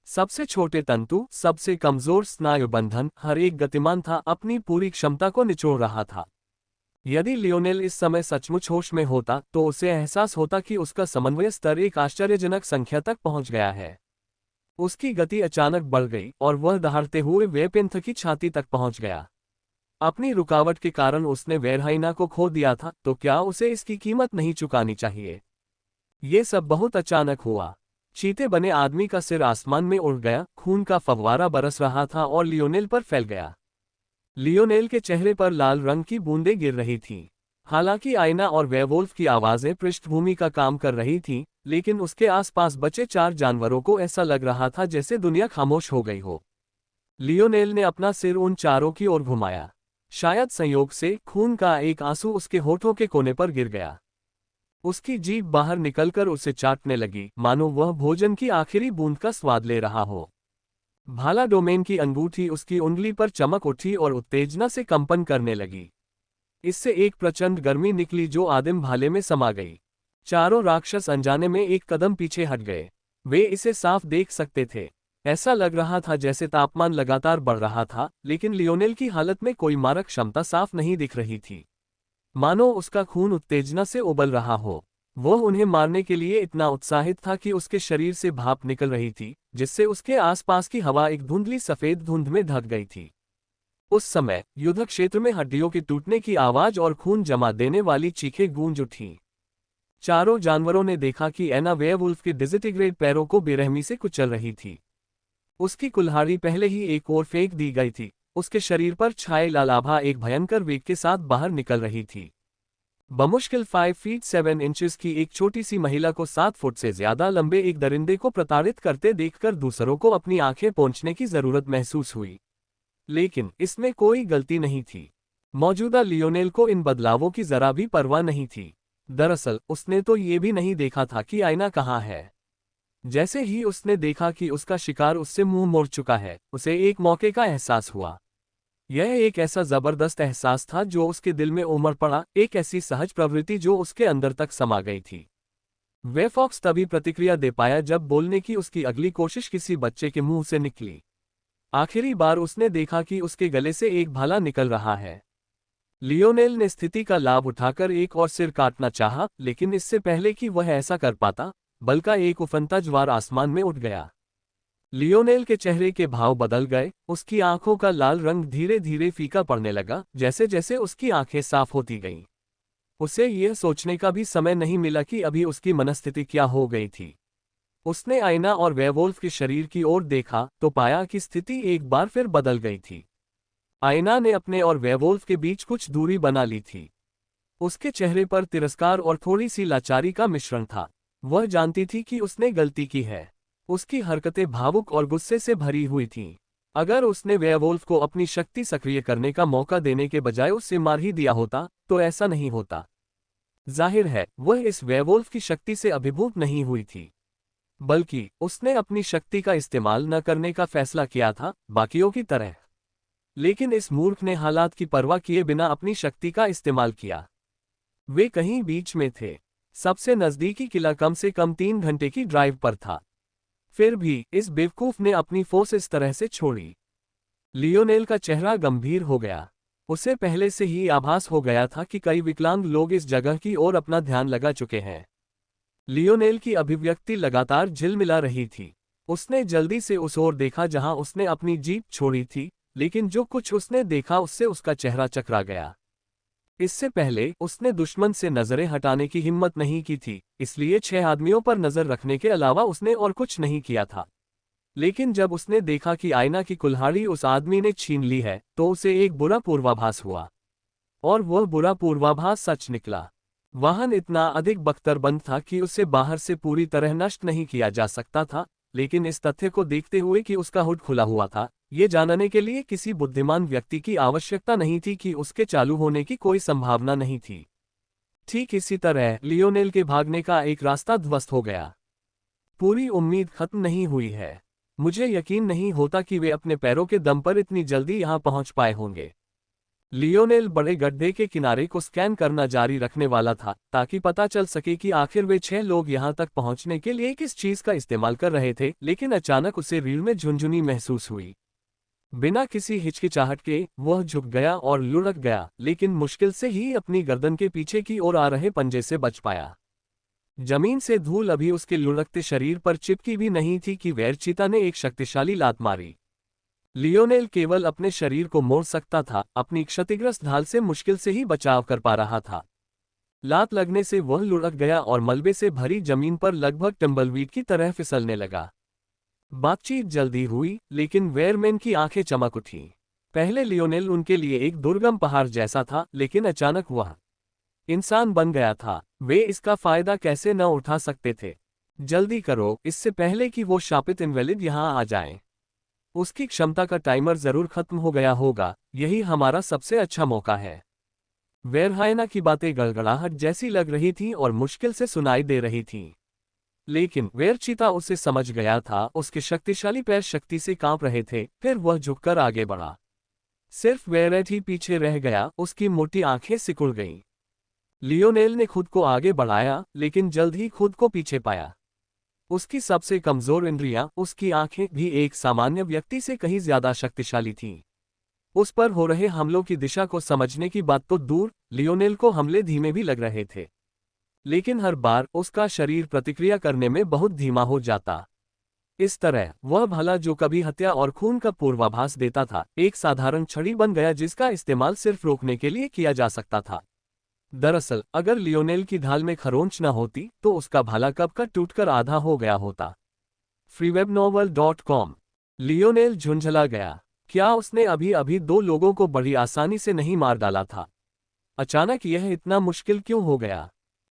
S1: सबसे छोटे तंतु, सबसे कमजोर स्नायु बंधन, हर एक गतिमान था, अपनी पूरी क्षमता को निचोड़ रहा था। यदि लियोनेल इस समय सचमुच होश में होता तो उसे एहसास होता कि उसका समन्वय स्तर एक आश्चर्यजनक संख्या तक पहुंच गया है। उसकी गति अचानक बढ़ गई और वह दहाड़ते हुए वेपेंथ की छाती तक पहुंच गया। अपनी रुकावट के कारण उसने वेरहाइना को खो दिया था, तो क्या उसे इसकी कीमत नहीं चुकानी चाहिए? ये सब बहुत अचानक हुआ। चीते बने आदमी का सिर आसमान में उड़ गया, खून का फव्वारा बरस रहा था और लियोनेल पर फैल गया। लियोनेल के चेहरे पर लाल रंग की बूंदें गिर रही थीं। हालांकि आयना और वेयरवुल्फ की आवाजें पृष्ठभूमि का काम कर रही थीं, लेकिन उसके आसपास बचे 4 जानवरों को ऐसा लग रहा था जैसे दुनिया खामोश हो गई हो। लियोनेल ने अपना सिर उन चारों की ओर घुमाया। शायद संयोग से खून का एक आंसू उसके होठों के कोने पर गिर गया। उसकी जीभ बाहर निकलकर उसे चाटने लगी, मानो वह भोजन की आखिरी बूंद का स्वाद ले रहा हो। भाला डोमेन की अंगूठी उसकी उंगली पर चमक उठी और उत्तेजना से कंपन करने लगी। इससे एक प्रचंड गर्मी निकली जो आदिम भाले में समा गई। चारों राक्षस अनजाने में एक कदम पीछे हट गए। वे इसे साफ देख सकते थे। ऐसा लग रहा था जैसे तापमान लगातार बढ़ रहा था, लेकिन लियोनेल की हालत में कोई मारक क्षमता साफ नहीं दिख रही थी। मानो उसका खून उत्तेजना से उबल रहा हो। वह उन्हें मारने के लिए इतना उत्साहित था कि उसके शरीर से भाप निकल रही थी, जिससे उसके आसपास की हवा एक धुंधली सफेद धुंध में ढक गई थी। उस समय युद्ध क्षेत्र में हड्डियों के टूटने की आवाज और खून जमा देने वाली चीखें गूंज उठीं। चारों जानवरों ने देखा कि एना वेयरवुल्फ के डिजिटिग्रेड पैरों को बेरहमी से कुचल रही थी। उसकी कुल्हाड़ी पहले ही एक ओर फेंक दी गई थी। उसके शरीर पर छाए लाल आभा एक भयंकर वेग के साथ बाहर निकल रही थी। बमुश्किल 5 फीट 7 इंचेस की एक छोटी सी महिला को 7 फुट से ज्यादा लंबे एक दरिंदे को प्रताड़ित करते देखकर दूसरों को अपनी आंखें पोंछने की जरूरत महसूस हुई। लेकिन इसमें कोई गलती नहीं थी। मौजूदा लियोनेल को इन बदलावों की जरा भी परवाह नहीं थी। दरअसल उसने तो ये भी नहीं देखा था कि आईना कहाँ है। जैसे ही उसने देखा कि उसका शिकार उससे मुंह मोड़ चुका है, उसे एक मौके का एहसास हुआ। यह एक ऐसा जबरदस्त एहसास था जो उसके दिल में उमड़ पड़ा, एक ऐसी सहज प्रवृत्ति जो उसके अंदर तक समा गई थी। वे फॉक्स तभी प्रतिक्रिया दे पाया जब बोलने की उसकी अगली कोशिश किसी बच्चे के मुंह से निकली। आखिरी बार उसने देखा कि उसके गले से एक भाला निकल रहा है। लियोनेल ने स्थिति का लाभ उठाकर एक और सिर काटना चाहा, लेकिन इससे पहले कि वह ऐसा कर पाता, बल का एक उफनता ज्वार आसमान में उठ गया। लियोनेल के चेहरे के भाव बदल गए। उसकी आंखों का लाल रंग धीरे धीरे फीका पड़ने लगा, जैसे जैसे उसकी आंखें साफ होती गईं। उसे यह सोचने का भी समय नहीं मिला कि अभी उसकी मनस्थिति क्या हो गई थी। उसने आईना और वेयरवुल्फ के शरीर की ओर देखा तो पाया कि स्थिति एक बार फिर बदल गई थी। आईना ने अपने और वेयरवुल्फ के बीच कुछ दूरी बना ली थी। उसके चेहरे पर तिरस्कार और थोड़ी सी लाचारी का मिश्रण था। वह जानती थी कि उसने गलती की है। उसकी हरकतें भावुक और गुस्से से भरी हुई थीं। अगर उसने वेयरवुल्फ को अपनी शक्ति सक्रिय करने का मौका देने के बजाय उसे मार ही दिया होता, तो ऐसा नहीं होता। जाहिर है, वह इस वेयरवुल्फ की शक्ति से अभिभूत नहीं हुई थी, बल्कि उसने अपनी शक्ति का इस्तेमाल न करने का फैसला किया था, बाकियों की तरह। लेकिन इस मूर्ख ने हालात की परवाह किए बिना अपनी शक्ति का इस्तेमाल किया। वे कहीं बीच में थे। सबसे नजदीकी किला कम से कम 3 घंटे की ड्राइव पर था। फिर भी इस बेवकूफ ने अपनी फोर्स इस तरह से छोड़ी। लियोनेल का चेहरा गंभीर हो गया। उसे पहले से ही आभास हो गया था कि कई विकलांग लोग इस जगह की ओर अपना ध्यान लगा चुके हैं। लियोनेल की अभिव्यक्ति लगातार झिलमिला रही थी। उसने जल्दी से उस ओर देखा जहां उसने अपनी जीप छोड़ी थी, लेकिन जो कुछ उसने देखा उससे उसका चेहरा चकरा गया। इससे पहले उसने दुश्मन से नजरें हटाने की हिम्मत नहीं की थी, इसलिए 6 आदमियों पर नजर रखने के अलावा उसने और कुछ नहीं किया था। लेकिन जब उसने देखा कि आईना की कुल्हाड़ी उस आदमी ने छीन ली है तो उसे एक बुरा पूर्वाभास हुआ। और वह बुरा पूर्वाभास सच निकला। वाहन इतना अधिक बख्तरबंद था कि उसे बाहर से पूरी तरह नष्ट नहीं किया जा सकता था, लेकिन इस तथ्य को देखते हुए कि उसका हुड खुला हुआ था, ये जानने के लिए किसी बुद्धिमान व्यक्ति की आवश्यकता नहीं थी कि उसके चालू होने की कोई संभावना नहीं थी। ठीक इसी तरह लियोनेल के भागने का एक रास्ता ध्वस्त हो गया। पूरी उम्मीद खत्म नहीं हुई है। मुझे यकीन नहीं होता कि वे अपने पैरों के दम पर इतनी जल्दी यहां पहुंच पाए होंगे। लियोनेल बड़े गड्ढे के किनारे को स्कैन करना जारी रखने वाला था ताकि पता चल सके कि आखिर वे 6 लोग यहां तक पहुंचने के लिए किस चीज का इस्तेमाल कर रहे थे, लेकिन अचानक उसे रीढ़ में झुनझुनी महसूस हुई। बिना किसी हिचकिचाहट के वह झुक गया और लुढ़क गया, लेकिन मुश्किल से ही अपनी गर्दन के पीछे की ओर आ रहे पंजे से बच पाया। जमीन से धूल अभी उसके लुढ़कते शरीर पर चिपकी भी नहीं थी कि वेरचीता ने एक शक्तिशाली लात मारी। लियोनेल केवल अपने शरीर को मोड़ सकता था, अपनी क्षतिग्रस्त ढाल से मुश्किल से ही बचाव कर पा रहा था। लात लगने से वह लुढ़क गया और मलबे से भरी जमीन पर लगभग टम्बलवीड की तरह फिसलने लगा। बातचीत जल्दी हुई, लेकिन वेयरमैन की आंखें चमक उठीं। पहले लियोनेल उनके लिए एक दुर्गम पहाड़ जैसा था, लेकिन अचानक वह इंसान बन गया था। वे इसका फायदा कैसे न उठा सकते थे? जल्दी करो, इससे पहले कि वो शापित इनवैलिड यहां आ जाएं। उसकी क्षमता का टाइमर जरूर खत्म हो गया होगा, यही हमारा सबसे अच्छा मौका है। वेरहायना की बातें गड़गड़ाहट जैसी लग रही थीं और मुश्किल से सुनाई दे रही थीं। लेकिन वेरचीता उसे समझ गया था, उसके शक्तिशाली पैर शक्ति से कांप रहे थे। फिर वह झुककर आगे बढ़ा। सिर्फ वेरेट ही पीछे रह गया, उसकी मोटी आंखें सिकुड़ गईं। लियोनेल ने खुद को आगे बढ़ाया, लेकिन जल्द ही खुद को पीछे पाया। उसकी सबसे कमजोर इंद्रियां, उसकी आंखें भी एक सामान्य व्यक्ति से कहीं ज्यादा शक्तिशाली थीं। उस पर हो रहे हमलों की दिशा को समझने की बात तो दूर, लियोनेल को हमले धीमे भी लग रहे थे। लेकिन हर बार उसका शरीर प्रतिक्रिया करने में बहुत धीमा हो जाता। इस तरह वह भला जो कभी हत्या और खून का पूर्वाभास देता था, एक साधारण छड़ी बन गया जिसका इस्तेमाल सिर्फ रोकने के लिए किया जा सकता था। दरअसल अगर लियोनेल की ढाल में खरोंच न होती तो उसका भाला कब का टूटकर आधा हो गया होता। freewebnovel.com। लियोनेल झुंझला गया। क्या उसने अभी अभी 2 लोगों को बड़ी आसानी से नहीं मार डाला था? अचानक यह इतना मुश्किल क्यों हो गया?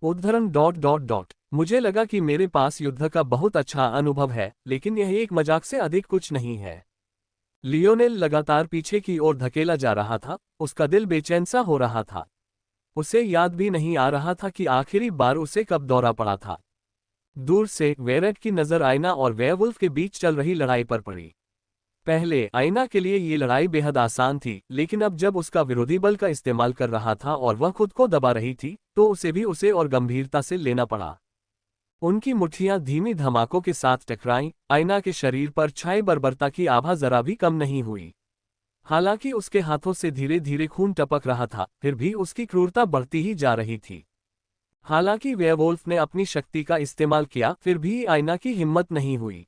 S1: उद्धरण मुझे लगा कि मेरे पास युद्ध का बहुत अच्छा अनुभव है, लेकिन यह एक मजाक से अधिक कुछ नहीं है। लियोनेल लगातार पीछे की ओर धकेला जा रहा था, उसका दिल बेचैन सा हो रहा था। उसे याद भी नहीं आ रहा था कि आखिरी बार उसे कब दौरा पड़ा था। दूर से वेरेट की नजर आईना और वेयरवुल्फ के बीच चल रही लड़ाई पर पड़ी। पहले आईना के लिए ये लड़ाई बेहद आसान थी, लेकिन अब जब उसका विरोधी बल का इस्तेमाल कर रहा था और वह खुद को दबा रही थी, तो उसे और गंभीरता से लेना पड़ा। उनकी मुट्ठियां धीमी धमाकों के साथ टकराईं, आईना के शरीर पर छाई बर्बरता की आभा जरा भी कम नहीं हुई। हालांकि उसके हाथों से धीरे धीरे खून टपक रहा था, फिर भी उसकी क्रूरता बढ़ती ही जा रही थी। हालांकि वेयरवुल्फ ने अपनी शक्ति का इस्तेमाल किया, फिर भी आईना की हिम्मत नहीं हुई।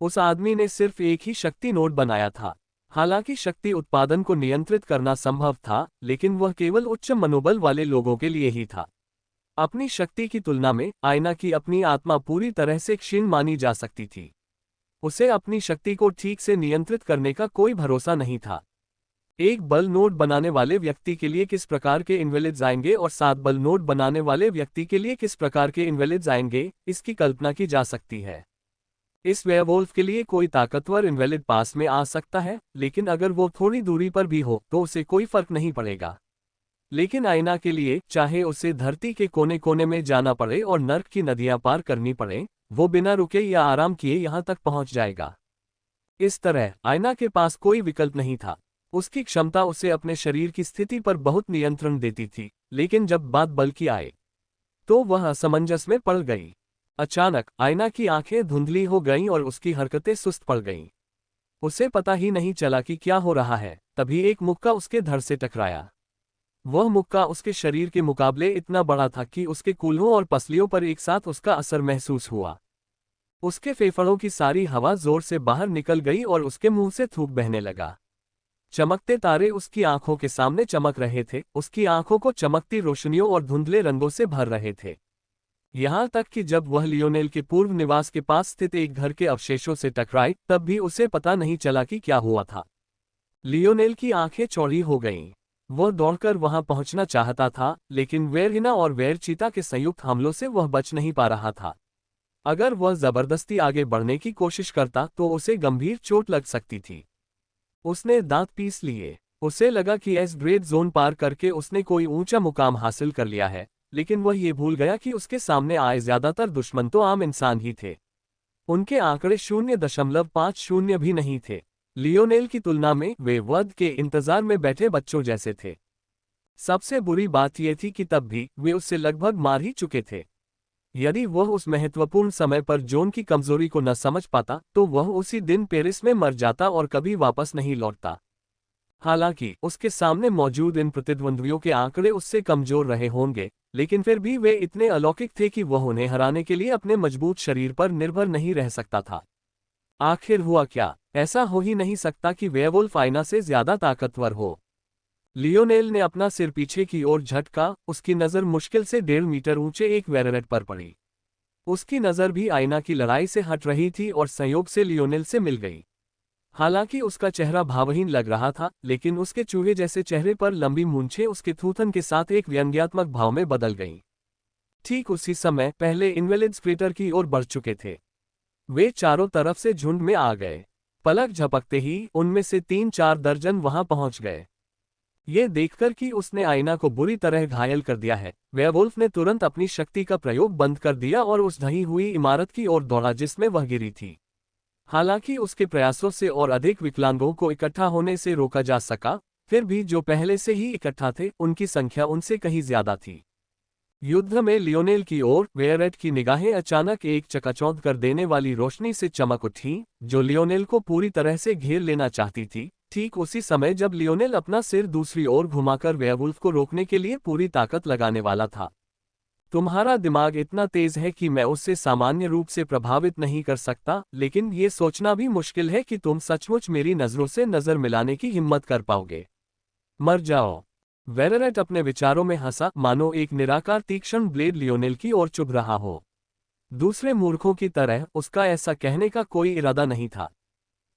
S1: उस आदमी ने सिर्फ एक ही शक्ति नोड बनाया था। हालांकि शक्ति उत्पादन को नियंत्रित करना संभव था, लेकिन वह केवल उच्च मनोबल वाले लोगों के लिए ही था। अपनी शक्ति की तुलना में आईना की अपनी आत्मा पूरी तरह से क्षीण मानी जा सकती थी। उसे अपनी शक्ति को ठीक से नियंत्रित करने का कोई भरोसा नहीं था। एक बल नोड बनाने वाले व्यक्ति के लिए किस प्रकार के इनवैलिड्स आएंगे और 7 बल नोड बनाने वाले व्यक्ति के लिए किस प्रकार के इनवैलिड्स आएंगे, इसकी कल्पना की जा सकती है। इस वेयरवुल्फ के लिए कोई ताकतवर इनवैलिड पास में आ सकता है, लेकिन अगर वो थोड़ी दूरी पर भी हो तो उसे कोई फर्क नहीं पड़ेगा। लेकिन आईना के लिए, चाहे उसे धरती के कोने कोने में जाना पड़े और नर्क की नदियां पार करनी पड़े, वो बिना रुके या आराम किए यहां तक पहुंच जाएगा। इस तरह आईना के पास कोई विकल्प नहीं था। उसकी क्षमता उसे अपने शरीर की स्थिति पर बहुत नियंत्रण देती थी, लेकिन जब बात बल की आए तो वह असमंजस में पड़ गई। अचानक आईना की आंखें धुंधली हो गईं और उसकी हरकतें सुस्त पड़ गईं। उसे पता ही नहीं चला कि क्या हो रहा है। तभी एक मुक्का उसके धड़ से टकराया। वह मुक्का उसके शरीर के मुकाबले इतना बड़ा था कि उसके कूल्हों और पसलियों पर एक साथ उसका असर महसूस हुआ। उसके फेफड़ों की सारी हवा जोर से बाहर निकल गई और उसके मुंह से थूक बहने लगा। चमकते तारे उसकी आंखों के सामने चमक रहे थे, उसकी आंखों को चमकती रोशनियों और धुंधले रंगों से भर रहे थे। यहाँ तक कि जब वह लियोनेल के पूर्व निवास के पास स्थित एक घर के अवशेषों से टकराई तब भी उसे पता नहीं चला कि क्या हुआ था। लियोनेल की आंखें चौड़ी हो गईं। वह दौड़कर वहां पहुंचना चाहता था, लेकिन वेरहिना और वेरचीता के संयुक्त हमलों से वह बच नहीं पा रहा था। अगर वह जबरदस्ती आगे बढ़ने की कोशिश करता तो उसे गंभीर चोट लग सकती थी। उसने दांत पीस लिए। उसे लगा कि इस ग्रेड जोन पार करके उसने कोई ऊंचा मुकाम हासिल कर लिया है, लेकिन वह ये भूल गया कि उसके सामने आए ज्यादातर दुश्मन तो आम इंसान ही थे। उनके आंकड़े 0.50 भी नहीं थे। लियोनेल की तुलना में वे वध के इंतजार में बैठे बच्चों जैसे थे। सबसे बुरी बात यह थी कि तब भी वे उससे लगभग मार ही चुके थे। यदि वह उस महत्वपूर्ण समय पर जोन की कमजोरी को न समझ पाता तो वह उसी दिन पेरिस में मर जाता और कभी वापस नहीं लौटता। हालांकि उसके सामने मौजूद इन प्रतिद्वंद्वियों के आंकड़े उससे कमजोर रहे होंगे, लेकिन फिर भी वे इतने अलौकिक थे कि वह उन्हें हराने के लिए अपने मजबूत शरीर पर निर्भर नहीं रह सकता था। आखिर हुआ क्या? ऐसा हो ही नहीं सकता कि वेयरवुल्फ आयना से ज्यादा ताकतवर हो। लियोनेल ने अपना सिर पीछे की ओर झटका। उसकी नजर मुश्किल से 1.5 मीटर ऊंचे एक वेरेरेट पर पड़ी। उसकी नजर भी आयना की लड़ाई से हट रही थी और संयोग से लियोनेल से मिल गई। हालांकि उसका चेहरा भावहीन लग रहा था, लेकिन उसके चूहे जैसे चेहरे पर लंबी मूंछें उसके थूथन के साथ एक व्यंग्यात्मक भाव में बदल गईं। ठीक उसी समय पहले इन्वेलिड्स क्रेटर की ओर बढ़ चुके थे। वे चारों तरफ से झुंड में आ गए। पलक झपकते ही उनमें से 3-4 दर्जन वहां पहुंच गए। ये देखकर कि उसने आयना को बुरी तरह घायल कर दिया है, वेयरवुल्फ ने तुरंत अपनी शक्ति का प्रयोग बंद कर दिया और उस ढही हुई इमारत की ओर दौड़ा जिसमें वह गिरी थी। हालांकि उसके प्रयासों से और अधिक विकलांगों को इकट्ठा होने से रोका जा सका, फिर भी जो पहले से ही इकट्ठा थे उनकी संख्या उनसे कहीं ज्यादा थी। युद्ध में लियोनेल की ओर वेयरेट की निगाहें अचानक एक चकाचौंध कर देने वाली रोशनी से चमक उठी, जो लियोनेल को पूरी तरह से घेर लेना चाहती थी। ठीक उसी समय जब लियोनेल अपना सिर दूसरी ओर घुमाकर वेयरवुल्फ को रोकने के लिए पूरी ताकत लगाने वाला था। तुम्हारा दिमाग इतना तेज है कि मैं उससे सामान्य रूप से प्रभावित नहीं कर सकता, लेकिन ये सोचना भी मुश्किल है कि तुम सचमुच मेरी नजरों से नजर मिलाने की हिम्मत कर पाओगे। मर जाओ। वेरेरेट अपने विचारों में हंसा, मानो एक निराकार तीक्ष्ण ब्लेड लियोनेल की ओर चुभ रहा हो। दूसरे मूर्खों की तरह उसका ऐसा कहने का कोई इरादा नहीं था।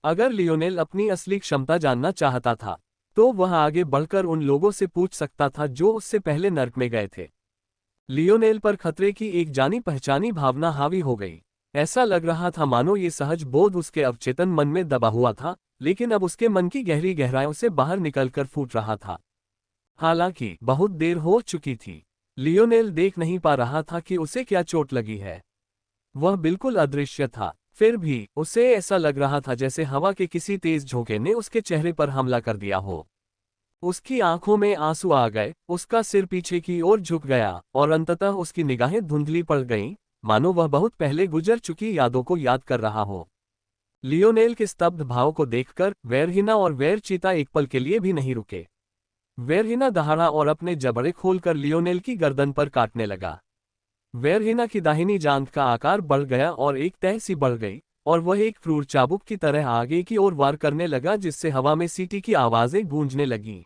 S1: अगर लियोनेल अपनी असली क्षमता जानना चाहता था तो वह आगे बढ़कर उन लोगों से पूछ सकता था जो उससे पहले नर्क में गए थे। लियोनेल पर खतरे की एक जानी पहचानी भावना हावी हो गई। ऐसा लग रहा था मानो ये सहज बोध उसके अवचेतन मन में दबा हुआ था, लेकिन अब उसके मन की गहरी गहराइयों से बाहर निकलकर फूट रहा था। हालांकि बहुत देर हो चुकी थी। लियोनेल देख नहीं पा रहा था कि उसे क्या चोट लगी है। वह बिल्कुल अदृश्य था, फिर भी उसे ऐसा लग रहा था जैसे हवा के किसी तेज झोंके ने उसके चेहरे पर हमला कर दिया हो। उसकी आंखों में आंसू आ गए, उसका सिर पीछे की ओर झुक गया और अंततः उसकी निगाहें धुंधली पड़ गईं, मानो वह बहुत पहले गुजर चुकी यादों को याद कर रहा हो। लियोनेल के स्तब्ध भाव को देखकर वेरहिना और वेरचीता एक पल के लिए भी नहीं रुके। वेरहिना दहाड़ा और अपने जबड़े खोलकर लियोनेल की गर्दन पर काटने लगा। वेरहिना की दाहिनी जांघ का आकार बढ़ गया और एक तह सी बढ़ गई, और वह एक क्रूर चाबुक की तरह आगे की ओर वार करने लगा जिससे हवा में सीटी की आवाजें गूंजने लगीं।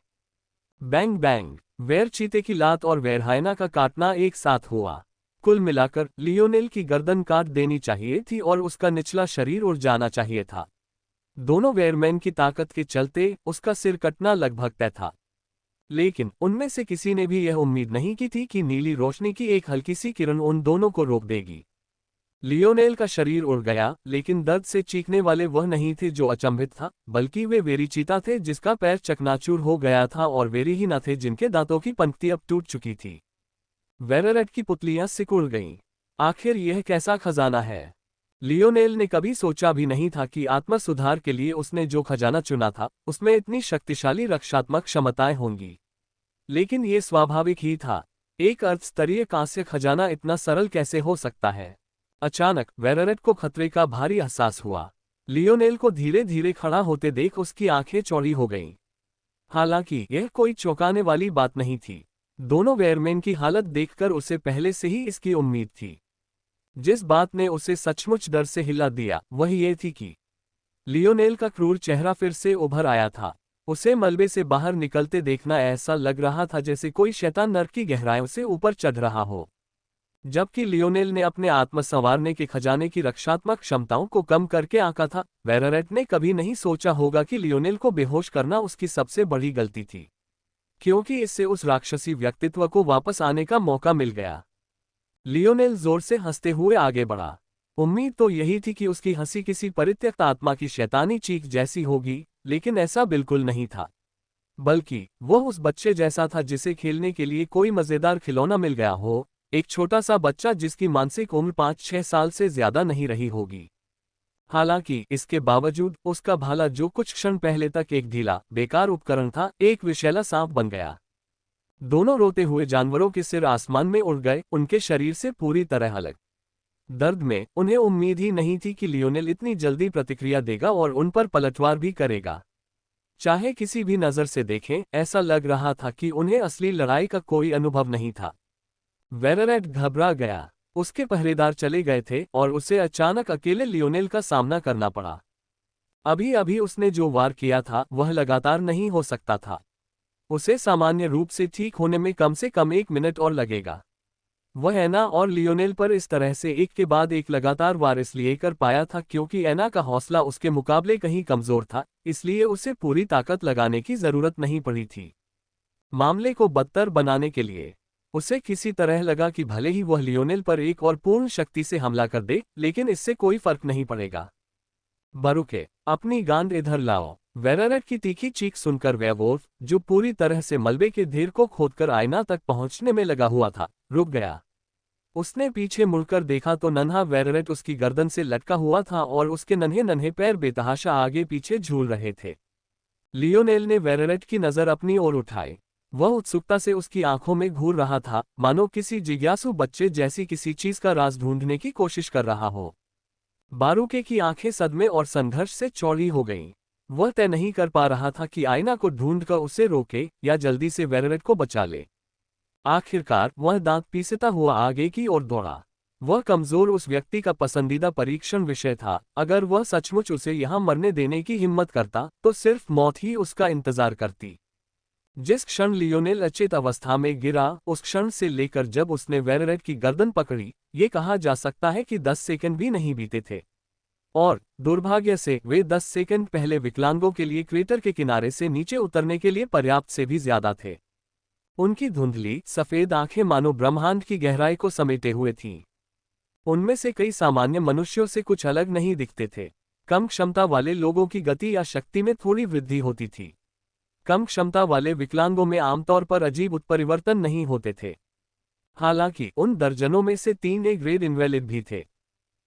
S1: Bang bang. वेरचीते की लात और वेरहाइना का काटना एक साथ हुआ। कुल मिलाकर लियोनेल की गर्दन काट देनी चाहिए थी और उसका निचला शरीर उड़ जाना चाहिए था। दोनों वेयरमैन की ताकत के चलते उसका सिर कटना लगभग तय था, लेकिन उनमें से किसी ने भी यह उम्मीद नहीं की थी कि नीली रोशनी की एक हल्की सी किरण उन दोनों को रोक देगी। लियोनेल का शरीर उड़ गया, लेकिन दर्द से चीखने वाले वह नहीं थे जो अचंभित था, बल्कि वे वेरीचीता थे जिसका पैर चकनाचूर हो गया था और वेरीहिना थे जिनके दांतों की पंक्ति अब टूट चुकी थी। वेरेरेट की पुतलियां सिकुड़ गईं। आखिर यह कैसा खजाना है? लियोनेल ने कभी सोचा भी नहीं था कि आत्म सुधार के लिए उसने जो खजाना चुना था उसमें इतनी शक्तिशाली रक्षात्मक क्षमताएं होंगी। लेकिन ये स्वाभाविक ही था। एक अर्थस्तरीय कांस्य खजाना इतना सरल कैसे हो सकता है? अचानक वेरेरेट को खतरे का भारी एहसास हुआ। लियोनेल को धीरे धीरे खड़ा होते देख उसकी आंखें चौड़ी हो गईं। हालांकि यह कोई चौंकाने वाली बात नहीं थी। दोनों वेयरमैन की हालत देखकर उसे पहले से ही इसकी उम्मीद थी। जिस बात ने उसे सचमुच डर से हिला दिया वह ये थी कि लियोनेल का क्रूर चेहरा फिर से उभर आया था। उसे मलबे से बाहर निकलते देखना ऐसा लग रहा था जैसे कोई शैतान नर्क की गहराइयों से ऊपर चढ़ रहा हो। जबकि लियोनेल ने अपने आत्म संवारने के खजाने की रक्षात्मक क्षमताओं को कम करके आंका था, वेरेरेट ने कभी नहीं सोचा होगा कि लियोनेल को बेहोश करना उसकी सबसे बड़ी गलती थी, क्योंकि इससे उस राक्षसी व्यक्तित्व को वापस आने का मौका मिल गया। लियोनेल जोर से हंसते हुए आगे बढ़ा। उम्मीद तो यही थी कि उसकी हंसी किसी परित्यक्त आत्मा की शैतानी चीख जैसी होगी, लेकिन ऐसा बिल्कुल नहीं था। बल्कि वह उस बच्चे जैसा था जिसे खेलने के लिए कोई मजेदार खिलौना मिल गया हो, एक छोटा सा बच्चा जिसकी मानसिक उम्र 5-6 साल से ज्यादा नहीं रही होगी। हालांकि इसके बावजूद उसका भाला जो कुछ क्षण पहले तक एक ढीला, बेकार उपकरण था, एक विषैला सांप बन गया। दोनों रोते हुए जानवरों के सिर आसमान में उड़ गए, उनके शरीर से पूरी तरह अलग। दर्द में उन्हें उम्मीद ही नहीं थी कि लियोनेल इतनी जल्दी प्रतिक्रिया देगा और उन पर पलटवार भी करेगा। चाहे किसी भी नजर से देखें, ऐसा लग रहा था कि उन्हें असली लड़ाई का कोई अनुभव नहीं था। वेरेरेट घबरा गया। उसके पहरेदार चले गए थे और उसे अचानक अकेले लियोनेल का सामना करना पड़ा। अभी अभी उसने जो वार किया था वह लगातार नहीं हो सकता था। उसे सामान्य रूप से ठीक होने में कम से कम 1 मिनट और लगेगा। वह एना और लियोनेल पर इस तरह से एक के बाद एक लगातार वार इसलिए कर पाया था क्योंकि एना का हौसला उसके मुकाबले कहीं कमजोर था, इसलिए उसे पूरी ताकत लगाने की जरूरत नहीं पड़ी थी। मामले को बदतर बनाने के लिए उसे किसी तरह लगा कि भले ही वह लियोनेल पर एक और पूर्ण शक्ति से हमला कर दे, लेकिन इससे कोई फर्क नहीं पड़ेगा। बरुके, अपनी गांड इधर लाओ। वेरेरेट की तीखी चीख सुनकर वेयरवुल्फ, जो पूरी तरह से मलबे के ढेर को खोदकर आयना तक पहुंचने में लगा हुआ था, रुक गया। उसने पीछे मुड़कर देखा तो नन्हा वेरेरेट उसकी गर्दन से लटका हुआ था और उसके नन्हे नन्हे पैर बेतहाशा आगे पीछे झूल रहे थे। लियोनेल ने वेरेरेट की नजर अपनी ओर उठाई। वह उत्सुकता से उसकी आंखों में घूर रहा था, मानो किसी जिज्ञासु बच्चे जैसी किसी चीज का राज ढूंढने की कोशिश कर रहा हो। बारूके की आंखें सदमे और संघर्ष से चौड़ी हो गईं। वह तय नहीं कर पा रहा था कि आयना को ढूंढकर उसे रोके या जल्दी से वेरेरेट को बचा ले। आखिरकार वह दांत पीसता हुआ आगे की ओर दौड़ा। वह कमजोर उस व्यक्ति का पसंदीदा परीक्षण विषय था। अगर वह सचमुच उसे यहां मरने देने की हिम्मत करता तो सिर्फ मौत ही उसका इंतजार करती। जिस क्षण लियोनेल अचेत अवस्था में गिरा, उस क्षण से लेकर जब उसने वेरेरेट की गर्दन पकड़ी, ये कहा जा सकता है कि 10 सेकंड भी नहीं बीते थे। और दुर्भाग्य से वे 10 सेकंड पहले विकलांगों के लिए क्रेटर के किनारे से नीचे उतरने के लिए पर्याप्त से भी ज्यादा थे। उनकी धुंधली सफेद आंखें मानो ब्रह्मांड की गहराई को समेटे हुए थीं। उनमें से कई सामान्य मनुष्यों से कुछ अलग नहीं दिखते थे। कम क्षमता वाले लोगों की गति या शक्ति में थोड़ी वृद्धि होती थी। कम क्षमता वाले विकलांगों में आमतौर पर अजीब उत्परिवर्तन नहीं होते थे। हालांकि उन दर्जनों में से 3 ए ग्रेड इनवैलिड भी थे।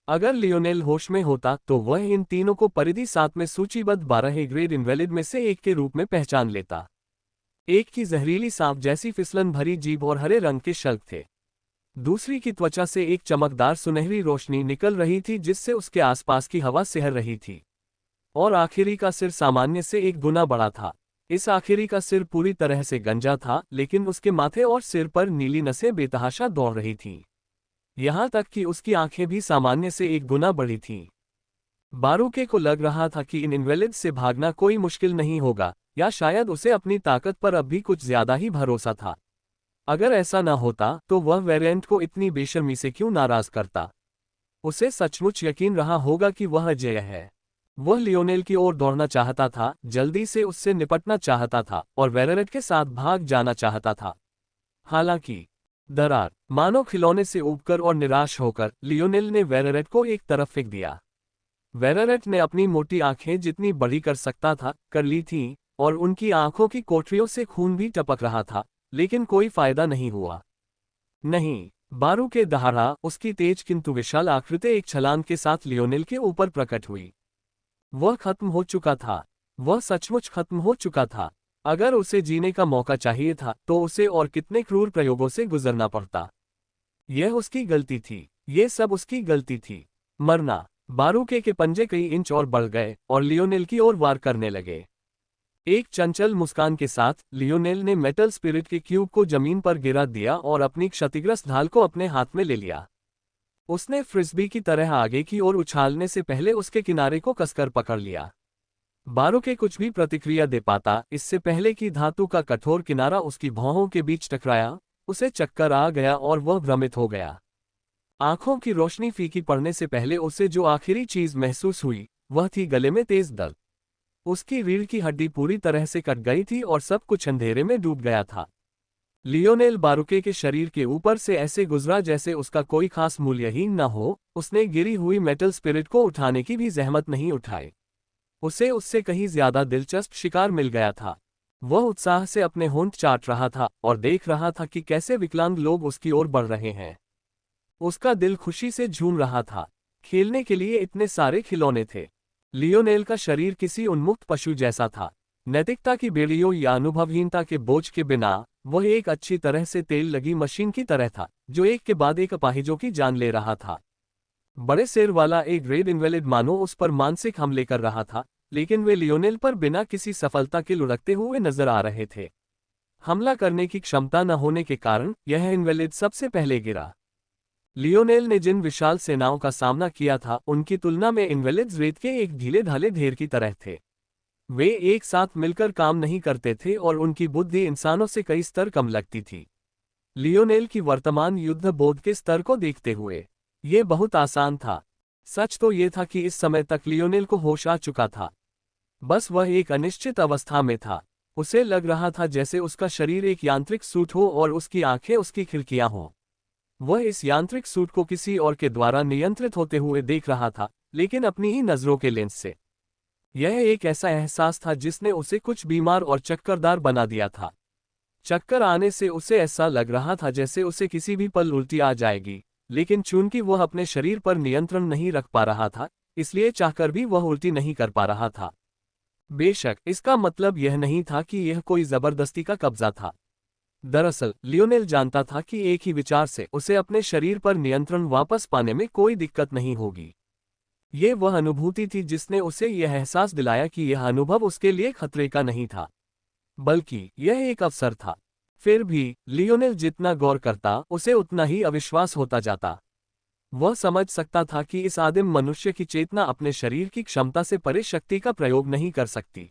S1: अगर लियोनेल होश में होता तो वह इन तीनों को परिधि 7 में सूचीबद्ध 12 ए ग्रेड इनवैलिड में से एक के रूप में पहचान लेता। एक की जहरीली सांप जैसी फिसलन भरी जीभ और हरे रंग के शल्क थे। दूसरी की त्वचा से एक चमकदार सुनहरी रोशनी निकल रही थी जिससे उसके आसपास की हवा सिहर रही थी। और आखिरी का सिर सामान्य से 1 गुना बड़ा था। इस आखिरी का सिर पूरी तरह से गंजा था, लेकिन उसके माथे और सिर पर नीली नसें बेतहाशा दौड़ रही थीं। यहां तक कि उसकी आंखें भी सामान्य से 1 गुना बड़ी थीं। बारूके को लग रहा था कि इन इनवैलिड से भागना कोई मुश्किल नहीं होगा, या शायद उसे अपनी ताकत पर अब भी कुछ ज्यादा ही भरोसा था। अगर ऐसा न होता तो वह वेरिएंट को इतनी बेशर्मी से क्यों नाराज करता। उसे सचमुच यकीन रहा होगा कि वह अजेय है। वह लियोनेल की ओर दौड़ना चाहता था, जल्दी से उससे निपटना चाहता था और वेरेरेट के साथ भाग जाना चाहता था। हालांकि दरार, मानो खिलौने से ऊबकर और निराश होकर, लियोनेल ने वेरेरेट को एक तरफ फेंक दिया। वेरेरेट ने अपनी मोटी आंखें जितनी बड़ी कर सकता था कर ली थीं, और उनकी आंखों की कोठरियों से खून भी टपक रहा था, लेकिन कोई फायदा नहीं हुआ। नहीं, बारू के दहाड़ा उसकी तेज किंतु विशाल आकृति एक छलांग के साथ लियोनेल के ऊपर प्रकट हुई। वह खत्म हो चुका था। वह सचमुच खत्म हो चुका था। अगर उसे जीने का मौका चाहिए था तो उसे और कितने क्रूर प्रयोगों से गुजरना पड़ता। यह उसकी गलती थी। ये सब उसकी गलती थी। मरना। बारूके के पंजे कई इंच और बढ़ गए और लियोनेल की ओर वार करने लगे। एक चंचल मुस्कान के साथ लियोनेल ने मेटल स्पिरिट के क्यूब को जमीन पर गिरा दिया और अपनी क्षतिग्रस्त ढाल को अपने हाथ में ले लिया। उसने फ्रिस्बी की तरह आगे की ओर उछालने से पहले उसके किनारे को कसकर पकड़ लिया। बारूके कुछ भी प्रतिक्रिया दे पाता इससे पहले कि धातु का कठोर किनारा उसकी भौहों के बीच टकराया, उसे चक्कर आ गया और वह भ्रमित हो गया। आंखों की रोशनी फीकी पड़ने से पहले उसे जो आखिरी चीज महसूस हुई वह थी गले में तेज दर्द। उसकी रीढ़ की हड्डी पूरी तरह से कट गई थी और सब कुछ अंधेरे में डूब गया था। लियोनेल बारुके के शरीर के ऊपर से ऐसे गुजरा जैसे उसका कोई खास मूल्य ही न हो। उसने गिरी हुई मेटल स्पिरिट को उठाने की भी जहमत नहीं उठाई। उसे उससे कहीं ज्यादा दिलचस्प शिकार मिल गया था। वह उत्साह से अपने होंठ चाट रहा था और देख रहा था कि कैसे विकलांग लोग उसकी ओर बढ़ रहे हैं। उसका दिल खुशी से झूम रहा था। खेलने के लिए इतने सारे खिलौने थे। लियोनेल का शरीर किसी उन्मुक्त पशु जैसा था। नैतिकता की बेड़ियों या अनुभवहीनता के बोझ के बिना वह एक अच्छी तरह से तेल लगी मशीन की तरह था जो एक के बाद एक अपाहिजों की जान ले रहा था। बड़े सिर वाला एक ग्रेड इनवैलिड मानो उस पर मानसिक हमले कर रहा था, लेकिन वे लियोनेल पर बिना किसी सफलता के लुढ़कते हुए नजर आ रहे थे। हमला करने की क्षमता न होने के कारण यह इनवैलिड सबसे पहले गिरा। लियोनेल ने जिन विशाल सेनाओं का सामना किया था उनकी तुलना में इनवैलिड्स रेत के एक ढीले ढाले ढेर की तरह थे। वे एक साथ मिलकर काम नहीं करते थे और उनकी बुद्धि इंसानों से कई स्तर कम लगती थी। लियोनेल की वर्तमान युद्ध बोध के स्तर को देखते हुए ये बहुत आसान था। सच तो ये था कि इस समय तक लियोनेल को होश आ चुका था। बस वह एक अनिश्चित अवस्था में था। उसे लग रहा था जैसे उसका शरीर एक यांत्रिक सूट हो और उसकी आंखें उसकी खिड़कियां हों। वह इस यांत्रिक सूट को किसी और के द्वारा नियंत्रित होते हुए देख रहा था, लेकिन अपनी ही नजरों के लेंस से। यह एक ऐसा एहसास था जिसने उसे कुछ बीमार और चक्करदार बना दिया था। चक्कर आने से उसे ऐसा लग रहा था जैसे उसे किसी भी पल उल्टी आ जाएगी, लेकिन चूंकि वह अपने शरीर पर नियंत्रण नहीं रख पा रहा था, इसलिए चाहकर भी वह उल्टी नहीं कर पा रहा था। बेशक इसका मतलब यह नहीं था कि यह कोई जबरदस्ती का कब्जा था। दरअसल लियोनेल जानता था कि एक ही विचार से उसे अपने शरीर पर नियंत्रण वापस पाने में कोई दिक्कत नहीं होगी। ये वह अनुभूति थी जिसने उसे यह एहसास दिलाया कि यह अनुभव उसके लिए खतरे का नहीं था, बल्कि यह एक अवसर था। फिर भी लियोनेल जितना गौर करता उसे उतना ही अविश्वास होता जाता। वह समझ सकता था कि इस आदिम मनुष्य की चेतना अपने शरीर की क्षमता से परे शक्ति का प्रयोग नहीं कर सकती,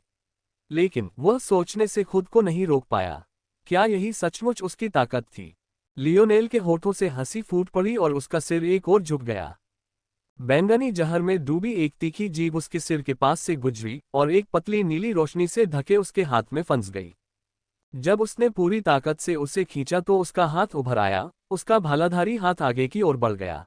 S1: लेकिन वह सोचने से खुद को नहीं रोक पाया। क्या यही सचमुच उसकी ताकत थी? लियोनेल के होठों से हंसी फूट पड़ी और उसका सिर एक ओर झुक गया। बैंगनी जहर में डूबी एक तीखी जीभ उसके सिर के पास से गुजरी और एक पतली नीली रोशनी से ढके उसके हाथ में फंस गई। जब उसने पूरी ताकत से उसे खींचा तो उसका हाथ उभर आया। उसका भालाधारी हाथ आगे की ओर बढ़ गया।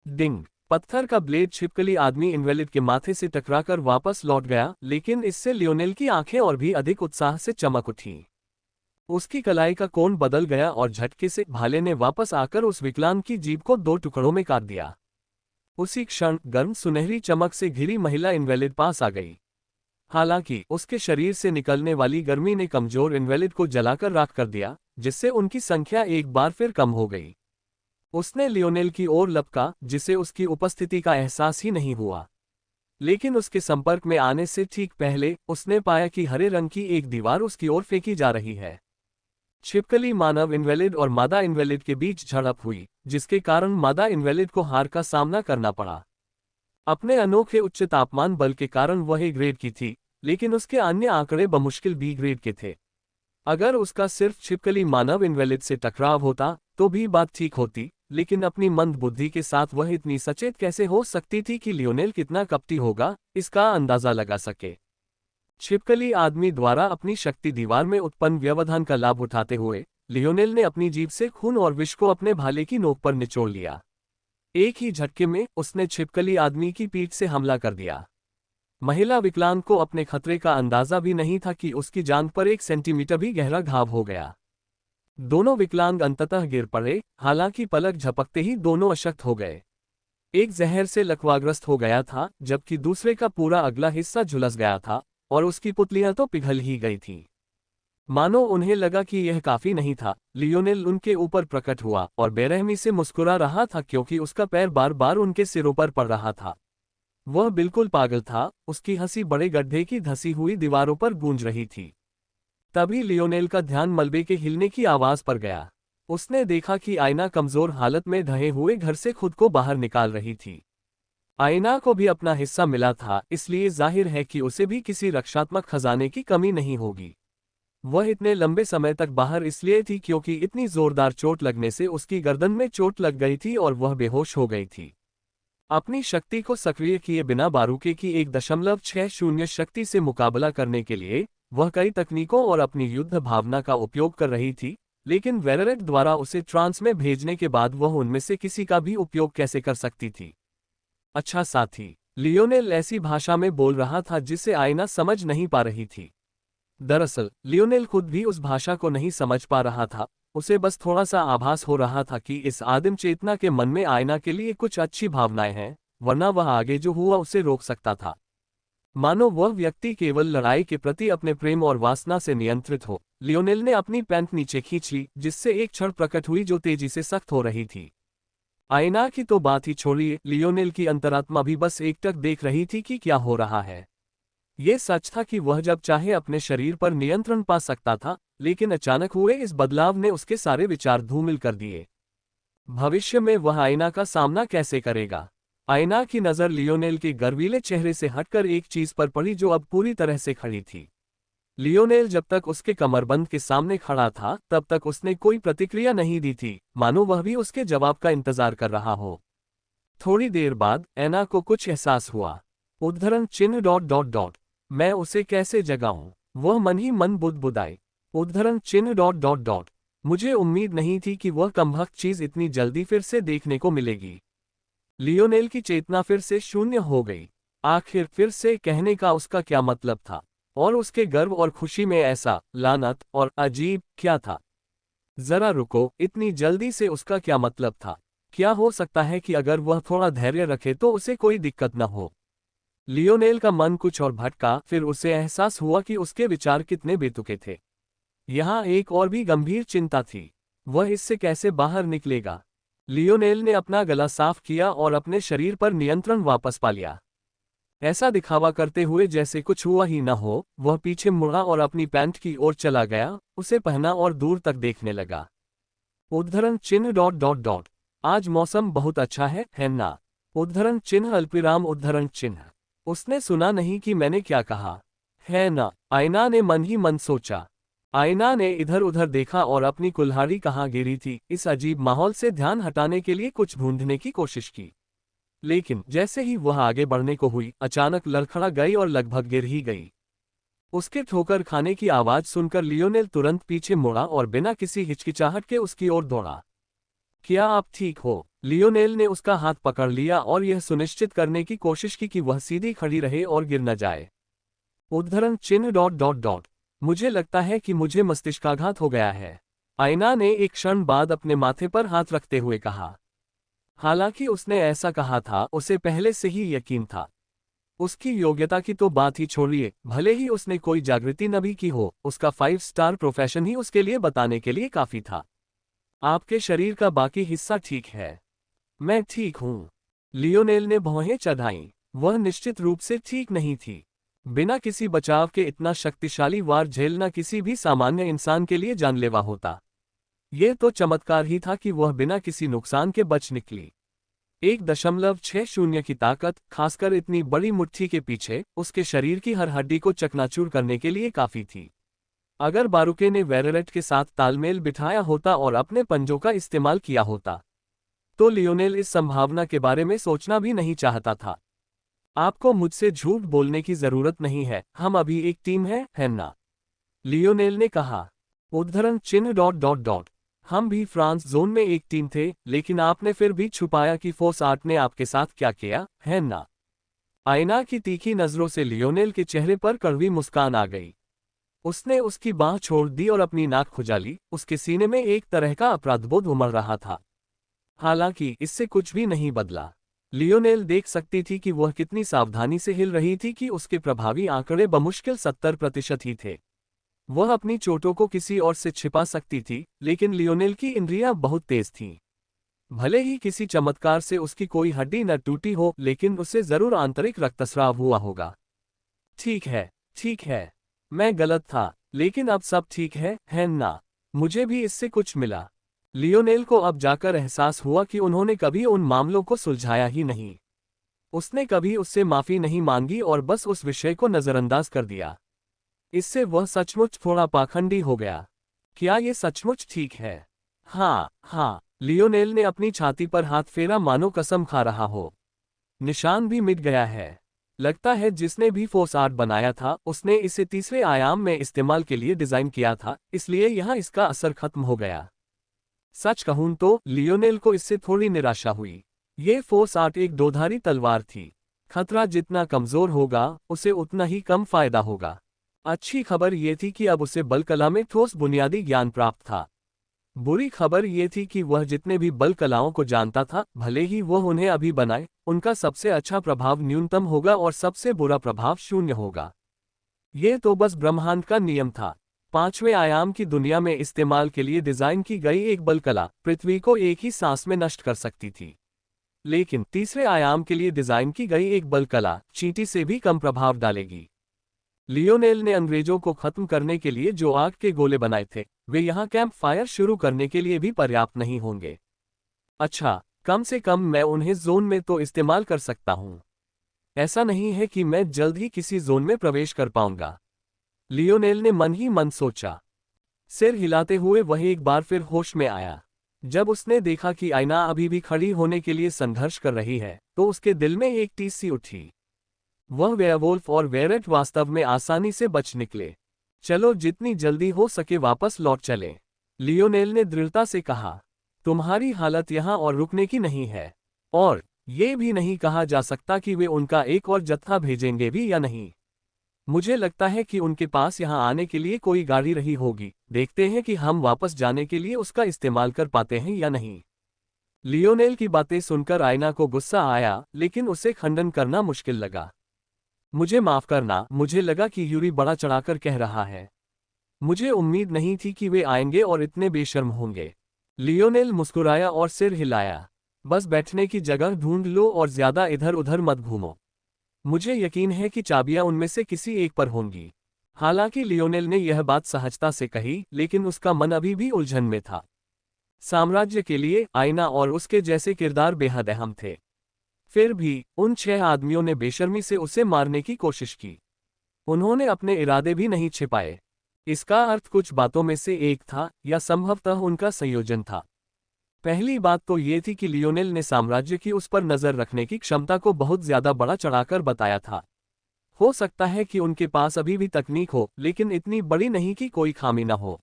S1: डिंग! पत्थर का ब्लेड छिपकली आदमी इनवैलिड के माथे से टकराकर वापस लौट गया, लेकिन इससे लियोनेल की आंखें और भी अधिक उत्साह से चमक उठीं। उसकी कलाई का कोण बदल गया और झटके से भाले ने वापस आकर उस विकलांग की जीभ को दो टुकड़ों में काट दिया। उसी क्षण गर्म सुनहरी चमक से घिरी महिला इनवैलिड पास आ गई। हालांकि उसके शरीर से निकलने वाली गर्मी ने कमजोर इनवैलिड को जलाकर राख कर दिया, जिससे उनकी संख्या एक बार फिर कम हो गई। उसने लियोनेल की ओर लपका, जिसे उसकी उपस्थिति का एहसास ही नहीं हुआ। लेकिन उसके संपर्क में आने से ठीक पहले उसने पाया कि हरे रंग की एक दीवार उसकी ओर फेंकी जा रही है। छिपकली मानव इनवैलिड और मादा इनवैलिड के बीच झड़प हुई, जिसके कारण मादा इनवैलिड को हार का सामना करना पड़ा। अपने अनोखे उच्च तापमान बल के कारण वह ए ग्रेड की थी, लेकिन उसके अन्य आंकड़े बमुश्किल बी ग्रेड के थे। अगर उसका सिर्फ छिपकली मानव इनवैलिड से टकराव होता तो भी बात ठीक होती, लेकिन अपनी मंद बुद्धि के साथ वह इतनी सचेत कैसे हो सकती थी कि लियोनेल कितना कपटी होगा, इसका अंदाजा लगा सके। छिपकली आदमी द्वारा अपनी शक्ति दीवार में उत्पन्न व्यवधान का लाभ उठाते हुए लियोनेल ने अपनी जीभ से खून और विष को अपने भाले की नोक पर निचोड़ लिया। एक ही झटके में उसने छिपकली आदमी की पीठ से हमला कर दिया। महिला विकलांग को अपने खतरे का अंदाजा भी नहीं था कि उसकी जांघ पर 1 सेंटीमीटर भी गहरा घाव हो गया। दोनों विकलांग अंततः गिर पड़े, हालांकि पलक झपकते ही दोनों अशक्त हो गए। एक जहर से लकवाग्रस्त हो गया था, जबकि दूसरे का पूरा अगला हिस्सा झुलस गया था और उसकी पुतलियां तो पिघल ही गई थीं। मानो उन्हें लगा कि यह काफी नहीं था, लियोनेल उनके ऊपर प्रकट हुआ और बेरहमी से मुस्कुरा रहा था क्योंकि उसका पैर बार बार उनके सिरों पर पड़ रहा था। वह बिल्कुल पागल था। उसकी हंसी बड़े गड्ढे की धसी हुई दीवारों पर गूंज रही थी। तभी लियोनेल का ध्यान मलबे के हिलने की आवाज पर गया। उसने देखा कि आयना कमजोर हालत में ढहे हुए घर से खुद को बाहर निकाल रही थी। आयना को भी अपना हिस्सा मिला था, इसलिए जाहिर है कि उसे भी किसी रक्षात्मक खजाने की कमी नहीं होगी। वह इतने लंबे समय तक बाहर इसलिए थी क्योंकि इतनी जोरदार चोट लगने से उसकी गर्दन में चोट लग गई थी और वह बेहोश हो गई थी। अपनी शक्ति को सक्रिय किए बिना बारूके की 1.60 शक्ति से मुकाबला करने के लिए वह कई तकनीकों और अपनी युद्ध भावना का उपयोग कर रही थी, लेकिन वेरेरेट द्वारा उसे ट्रांस में भेजने के बाद वह उनमें से किसी का भी उपयोग कैसे कर सकती थी। अच्छा साथी, लियोनेल ऐसी भाषा में बोल रहा था जिसे आयना समझ नहीं पा रही थी। दरअसल लियोनेल खुद भी उस भाषा को नहीं समझ पा रहा था, उसे बस थोड़ा सा आभास हो रहा था कि इस आदिम चेतना के मन में आयना के लिए कुछ अच्छी भावनाएं हैं, वरना वह आगे जो हुआ उसे रोक सकता था। मानो वह व्यक्ति केवल लड़ाई के प्रति अपने प्रेम और वासना से नियंत्रित हो। लियोनेल ने अपनी पैंट नीचे खींच ली, जिससे एक क्षण प्रकट हुई जो तेजी से सख्त हो रही थी। आयना की तो बात ही छोड़िए, लियोनेल की अंतरात्मा भी बस एकटक देख रही थी कि क्या हो रहा है। ये सच था कि वह जब चाहे अपने शरीर पर नियंत्रण पा सकता था, लेकिन अचानक हुए इस बदलाव ने उसके सारे विचार धूमिल कर दिए। भविष्य में वह आयना का सामना कैसे करेगा? आयना की नज़र लियोनेल के गर्वीले चेहरे से हटकर एक चीज पर पड़ी जो अब पूरी तरह से खड़ी थी। लियोनेल जब तक उसके कमरबंद के सामने खड़ा था तब तक उसने कोई प्रतिक्रिया नहीं दी थी, मानो वह भी उसके जवाब का इंतजार कर रहा हो। थोड़ी देर बाद ऐना को कुछ एहसास हुआ। उद्धरण चिन्ह ... मैं उसे कैसे जगाऊं? वह मन ही मन बुदबुदाई। उद्धरण चिन्ह ... मुझे उम्मीद नहीं थी कि वह कमबख्त चीज इतनी जल्दी फिर से देखने को मिलेगी। लियोनेल की चेतना फिर से शून्य हो गई। आखिर फिर से कहने का उसका क्या मतलब था? और उसके गर्व और खुशी में ऐसा लानत और अजीब क्या था? जरा रुको, इतनी जल्दी से उसका क्या मतलब था? क्या हो सकता है कि अगर वह थोड़ा धैर्य रखे तो उसे कोई दिक्कत न हो? लियोनेल का मन कुछ और भटका, फिर उसे एहसास हुआ कि उसके विचार कितने बेतुके थे। यहाँ एक और भी गंभीर चिंता थी, वह इससे कैसे बाहर निकलेगा? लियोनेल ने अपना गला साफ किया और अपने शरीर पर नियंत्रण वापस पा लिया। ऐसा दिखावा करते हुए जैसे कुछ हुआ ही न हो, वह पीछे मुड़ा और अपनी पैंट की ओर चला गया, उसे पहना और दूर तक देखने लगा। उद्धरण चिन्ह ... आज मौसम बहुत अच्छा है ना? उद्धरण चिन्ह अल्पविराम उद्धरण चिन्ह। उसने सुना नहीं कि मैंने क्या कहा, है ना? आयना ने मन ही मन सोचा। आयना ने इधर उधर देखा और अपनी कुल्हाड़ी कहाँ गिरी थी, इस अजीब माहौल से ध्यान हटाने के लिए कुछ ढूंढने की कोशिश की। लेकिन जैसे ही वह आगे बढ़ने को हुई, अचानक लड़खड़ा गई और लगभग गिर ही गई। उसके ठोकर खाने की आवाज सुनकर लियोनेल तुरंत पीछे मुड़ा और बिना किसी हिचकिचाहट के उसकी ओर दौड़ा। क्या आप ठीक हो? लियोनेल ने उसका हाथ पकड़ लिया और यह सुनिश्चित करने की कोशिश की कि वह सीधी खड़ी रहे और गिर न जाए। उद्धरण चिन्ह ... मुझे लगता है कि मुझे मस्तिष्काघात हो गया है, आयना ने एक क्षण बाद अपने माथे पर हाथ रखते हुए कहा। हालांकि उसने ऐसा कहा था, उसे पहले से ही यकीन था। उसकी योग्यता की तो बात ही छोड़िए, भले ही उसने कोई जागृति न भी की हो, उसका 5 स्टार प्रोफेशन ही उसके लिए बताने के लिए काफी था। आपके शरीर का बाकी हिस्सा ठीक है? मैं ठीक हूं। लियोनेल ने भौहें चढ़ाईं। वह निश्चित रूप से ठीक नहीं थी। बिना किसी बचाव के इतना शक्तिशाली वार झेलना किसी भी सामान्य इंसान के लिए जानलेवा होता। यह तो चमत्कार ही था कि वह बिना किसी नुकसान के बच निकली। 1.60 की ताकत, खासकर इतनी बड़ी मुट्ठी के पीछे, उसके शरीर की हर हड्डी को चकनाचूर करने के लिए काफी थी। अगर बारूके ने वेरेरेट के साथ तालमेल बिठाया होता और अपने पंजों का इस्तेमाल किया होता, तो लियोनेल इस संभावना के बारे में सोचना भी नहीं चाहता था। आपको मुझसे झूठ बोलने की जरूरत नहीं है, हम अभी एक टीम है ना? लियोनेल ने कहा। उद्धरण चिन्ह ... हम भी फ्रांस जोन में एक टीम थे, लेकिन आपने फिर भी छुपाया कि फोर्स 8 ने आपके साथ क्या किया, है ना? आयना की तीखी नजरों से लियोनेल के चेहरे पर कड़वी मुस्कान आ गई। उसने उसकी बाह छोड़ दी और अपनी नाक खुजाली। उसके सीने में एक तरह का अपराधबोध उमड़ रहा था। हालांकि इससे कुछ भी नहीं बदला। लियोनेल देख सकती थी कि वह कितनी सावधानी से हिल रही थी कि उसके प्रभावी आंकड़े बमुश्किल 70% ही थे। वह अपनी चोटों को किसी और से छिपा सकती थी, लेकिन लियोनेल की इंद्रियां बहुत तेज थीं। भले ही किसी चमत्कार से उसकी कोई हड्डी न टूटी हो, लेकिन उसे जरूर आंतरिक रक्तस्राव हुआ होगा। ठीक है, मैं गलत था, लेकिन अब सब ठीक है ना? मुझे भी इससे कुछ मिला। लियोनेल को अब जाकर एहसास हुआ कि उन्होंने कभी उन मामलों को सुलझाया ही नहीं। उसने कभी उससे माफी नहीं मांगी और बस उस विषय को नजरअंदाज कर दिया। इससे वह सचमुच थोड़ा पाखंडी हो गया। क्या ये सचमुच ठीक है? हाँ हाँ, लियोनेल ने अपनी छाती पर हाथ फेरा मानो कसम खा रहा हो। निशान भी मिट गया है। लगता है जिसने भी फोर्स आर्ट बनाया था उसने इसे तीसरे आयाम में इस्तेमाल के लिए डिजाइन किया था, इसलिए यहाँ इसका असर खत्म हो गया। सच कहूं तो लियोनेल को इससे थोड़ी निराशा हुई। ये फोर्स आर्ट एक दोधारी तलवार थी। खतरा जितना कमजोर होगा उसे उतना ही कम फायदा होगा। अच्छी खबर ये थी कि अब उसे बल कला में ठोस बुनियादी ज्ञान प्राप्त था। बुरी खबर ये थी कि वह जितने भी बल कलाओं को जानता था, भले ही वह उन्हें अभी बनाए, उनका सबसे अच्छा प्रभाव न्यूनतम होगा और सबसे बुरा प्रभाव शून्य होगा। ये तो बस ब्रह्मांड का नियम था। पांचवें आयाम की दुनिया में इस्तेमाल के लिए डिजाइन की गई एक बल कला पृथ्वी को एक ही सांस में नष्ट कर सकती थी। लेकिन तीसरे आयाम के लिए डिजाइन की गई एक बल कला चींटी से भी कम प्रभाव डालेगी। लियोनेल ने अंग्रेजों को खत्म करने के लिए जो आग के गोले बनाए थे, वे यहाँ कैंप फायर शुरू करने के लिए भी पर्याप्त नहीं होंगे। अच्छा, कम से कम मैं उन्हें जोन में तो इस्तेमाल कर सकता हूँ। ऐसा नहीं है कि मैं जल्द ही किसी जोन में प्रवेश कर पाऊंगा, लियोनेल ने मन ही मन सोचा। सिर हिलाते हुए वह एक बार फिर होश में आया। जब उसने देखा कि आयना अभी भी खड़ी होने के लिए संघर्ष कर रही है, तो उसके दिल में एक टीस सी उठी। वह वेयरवुल्फ और वेरेट वास्तव में आसानी से बच निकले। चलो जितनी जल्दी हो सके वापस लौट चले, लियोनेल ने दृढ़ता से कहा। तुम्हारी हालत यहाँ और रुकने की नहीं है, और ये भी नहीं कहा जा सकता कि वे उनका एक और जत्था भेजेंगे भी या नहीं। मुझे लगता है कि उनके पास यहाँ आने के लिए कोई गाड़ी रही होगी। देखते हैं कि हम वापस जाने के लिए उसका इस्तेमाल कर पाते हैं या नहीं। लियोनेल की बातें सुनकर आयना को गुस्सा आया, लेकिन उसे खंडन करना मुश्किल लगा। मुझे माफ करना, मुझे लगा कि यूरी बड़ा चढ़ाकर कह रहा है। मुझे उम्मीद नहीं थी कि वे आएंगे और इतने बेशर्म होंगे। लियोनेल मुस्कुराया और सिर हिलाया। बस बैठने की जगह ढूंढ लो और ज्यादा इधर उधर मत घूमो। मुझे यकीन है कि चाबियां उनमें से किसी एक पर होंगी। हालांकि लियोनेल ने यह बात सहजता से कही, लेकिन उसका मन अभी भी उलझन में था। साम्राज्य के लिए आयना और उसके जैसे किरदार बेहद अहम थे। फिर भी उन 6 आदमियों ने बेशर्मी से उसे मारने की कोशिश की। उन्होंने अपने इरादे भी नहीं छिपाए। इसका अर्थ कुछ बातों में से एक था, या संभवतः उनका संयोजन था। पहली बात तो ये थी कि लियोनेल ने साम्राज्य की उस पर नजर रखने की क्षमता को बहुत ज्यादा बड़ा चढ़ाकर बताया था। हो सकता है कि उनके पास अभी भी तकनीक हो, लेकिन इतनी बड़ी नहीं कि कोई खामी न हो।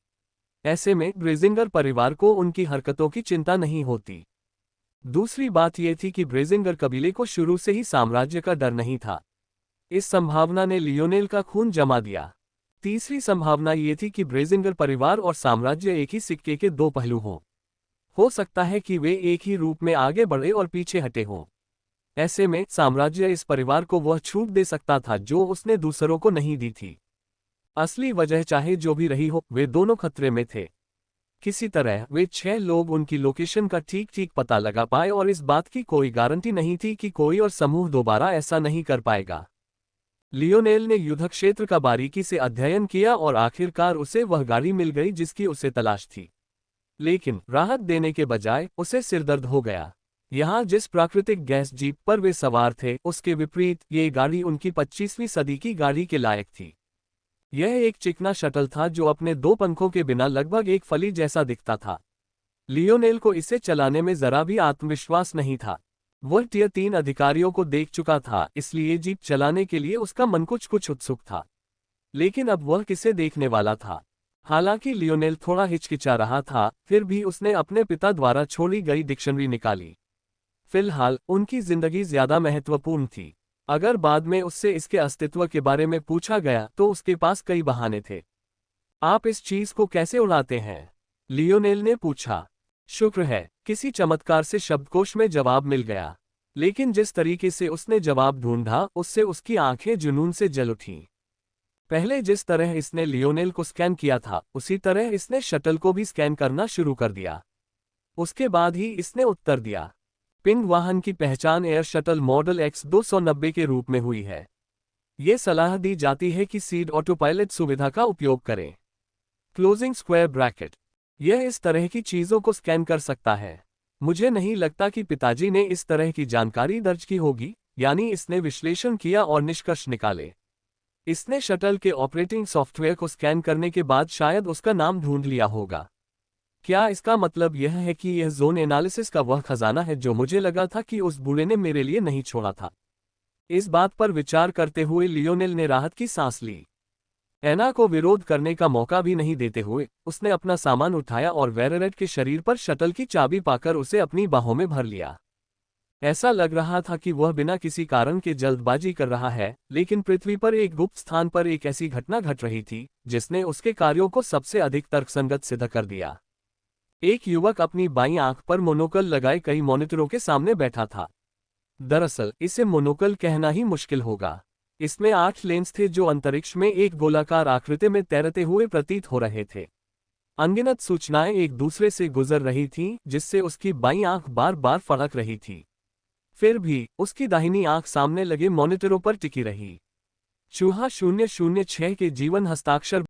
S1: ऐसे में ब्रेजिंगर परिवार को उनकी हरकतों की चिंता नहीं होती। दूसरी बात यह थी कि ब्रेजिंगर कबीले को शुरू से ही साम्राज्य का डर नहीं था। इस संभावना ने लियोनेल का खून जमा दिया। तीसरी संभावना ये थी कि ब्रेजिंगर परिवार और साम्राज्य एक ही सिक्के के दो पहलू हों। हो सकता है कि वे एक ही रूप में आगे बढ़े और पीछे हटे हों। ऐसे में साम्राज्य इस परिवार को वह छूट दे सकता था जो उसने दूसरों को नहीं दी थी। असली वजह चाहे जो भी रही हो, वे दोनों खतरे में थे। किसी तरह वे 6 लोग उनकी लोकेशन का ठीक ठीक पता लगा पाए, और इस बात की कोई गारंटी नहीं थी कि कोई और समूह दोबारा ऐसा नहीं कर पाएगा। लियोनेल ने युद्ध क्षेत्र का बारीकी से अध्ययन किया और आखिरकार उसे वह गाड़ी मिल गई जिसकी उसे तलाश थी। लेकिन राहत देने के बजाय उसे सिरदर्द हो गया। यहाँ जिस प्राकृतिक गैस जीप पर वे सवार थे, उसके विपरीत ये गाड़ी उनकी 25वीं सदी की गाड़ी के लायक थी। यह एक चिकना शटल था जो अपने 2 पंखों के बिना लगभग एक फली जैसा दिखता था। लियोनेल को इसे चलाने में जरा भी आत्मविश्वास नहीं था। वह टियर 3 अधिकारियों को देख चुका था, इसलिए जीप चलाने के लिए उसका मन कुछ उत्सुक था। लेकिन अब वह किसे देखने वाला था? हालांकि लियोनेल थोड़ा हिचकिचा रहा था, फिर भी उसने अपने पिता द्वारा छोड़ी गई डिक्शनरी निकाली। फिलहाल उनकी जिंदगी ज्यादा महत्वपूर्ण थी। अगर बाद में उससे इसके अस्तित्व के बारे में पूछा गया तो उसके पास कई बहाने थे। आप इस चीज को कैसे उड़ाते हैं? लियोनेल ने पूछा। शुक्र है, किसी चमत्कार से शब्दकोश में जवाब मिल गया। लेकिन जिस तरीके से उसने जवाब ढूंढा, उससे उसकी आंखें जुनून से जल उठीं। पहले जिस तरह इसने लियोनेल को स्कैन किया था, उसी तरह इसने शटल को भी स्कैन करना शुरू कर दिया। उसके बाद ही इसने उत्तर दिया। पिंग वाहन की पहचान एयर शटल मॉडल X290 के रूप में हुई है। ये सलाह दी जाती है कि सीड ऑटोपायलट सुविधा का उपयोग करें। Closing square bracket. यह इस तरह की चीजों को स्कैन कर सकता है। मुझे नहीं लगता कि पिताजी ने इस तरह की जानकारी दर्ज की होगी, यानी इसने विश्लेषण किया और निष्कर्ष निकाले। इसने शटल के ऑपरेटिंग सॉफ्टवेयर को स्कैन करने के बाद शायद उसका नाम ढूंढ लिया होगा। क्या इसका मतलब यह है कि यह जोन एनालिसिस का वह खजाना है जो मुझे लगा था कि उस बूढ़े ने मेरे लिए नहीं छोड़ा था? इस बात पर विचार करते हुए लियोनेल ने राहत की सांस ली। एना को विरोध करने का मौका भी नहीं देते हुए उसने अपना सामान उठाया और वेरेरेट के शरीर पर शटल की चाबी पाकर उसे अपनी बाहों में भर लिया। ऐसा लग रहा था कि वह बिना किसी कारण के जल्दबाजी कर रहा है, लेकिन पृथ्वी पर एक गुप्त स्थान पर एक ऐसी घटना घट रही थी जिसने उसके कार्यों को सबसे अधिक तर्कसंगत सिद्ध कर दिया। एक युवक अपनी बाईं आंख पर मोनोकल लगाए कई मॉनिटरों के सामने बैठा था। दरअसल इसे मोनोकल कहना ही मुश्किल होगा। इसमें 8 लेंस थे जो अंतरिक्ष में एक गोलाकार आकृति में तैरते हुए प्रतीत हो रहे थे। अनगिनत सूचनाएं एक दूसरे से गुजर रही थीं, जिससे उसकी बाईं आंख बार बार फड़क रही थी। फिर भी उसकी दाहिनी आंख सामने लगे मॉनिटरों पर टिकी रही। चूहा 006 के जीवन हस्ताक्षर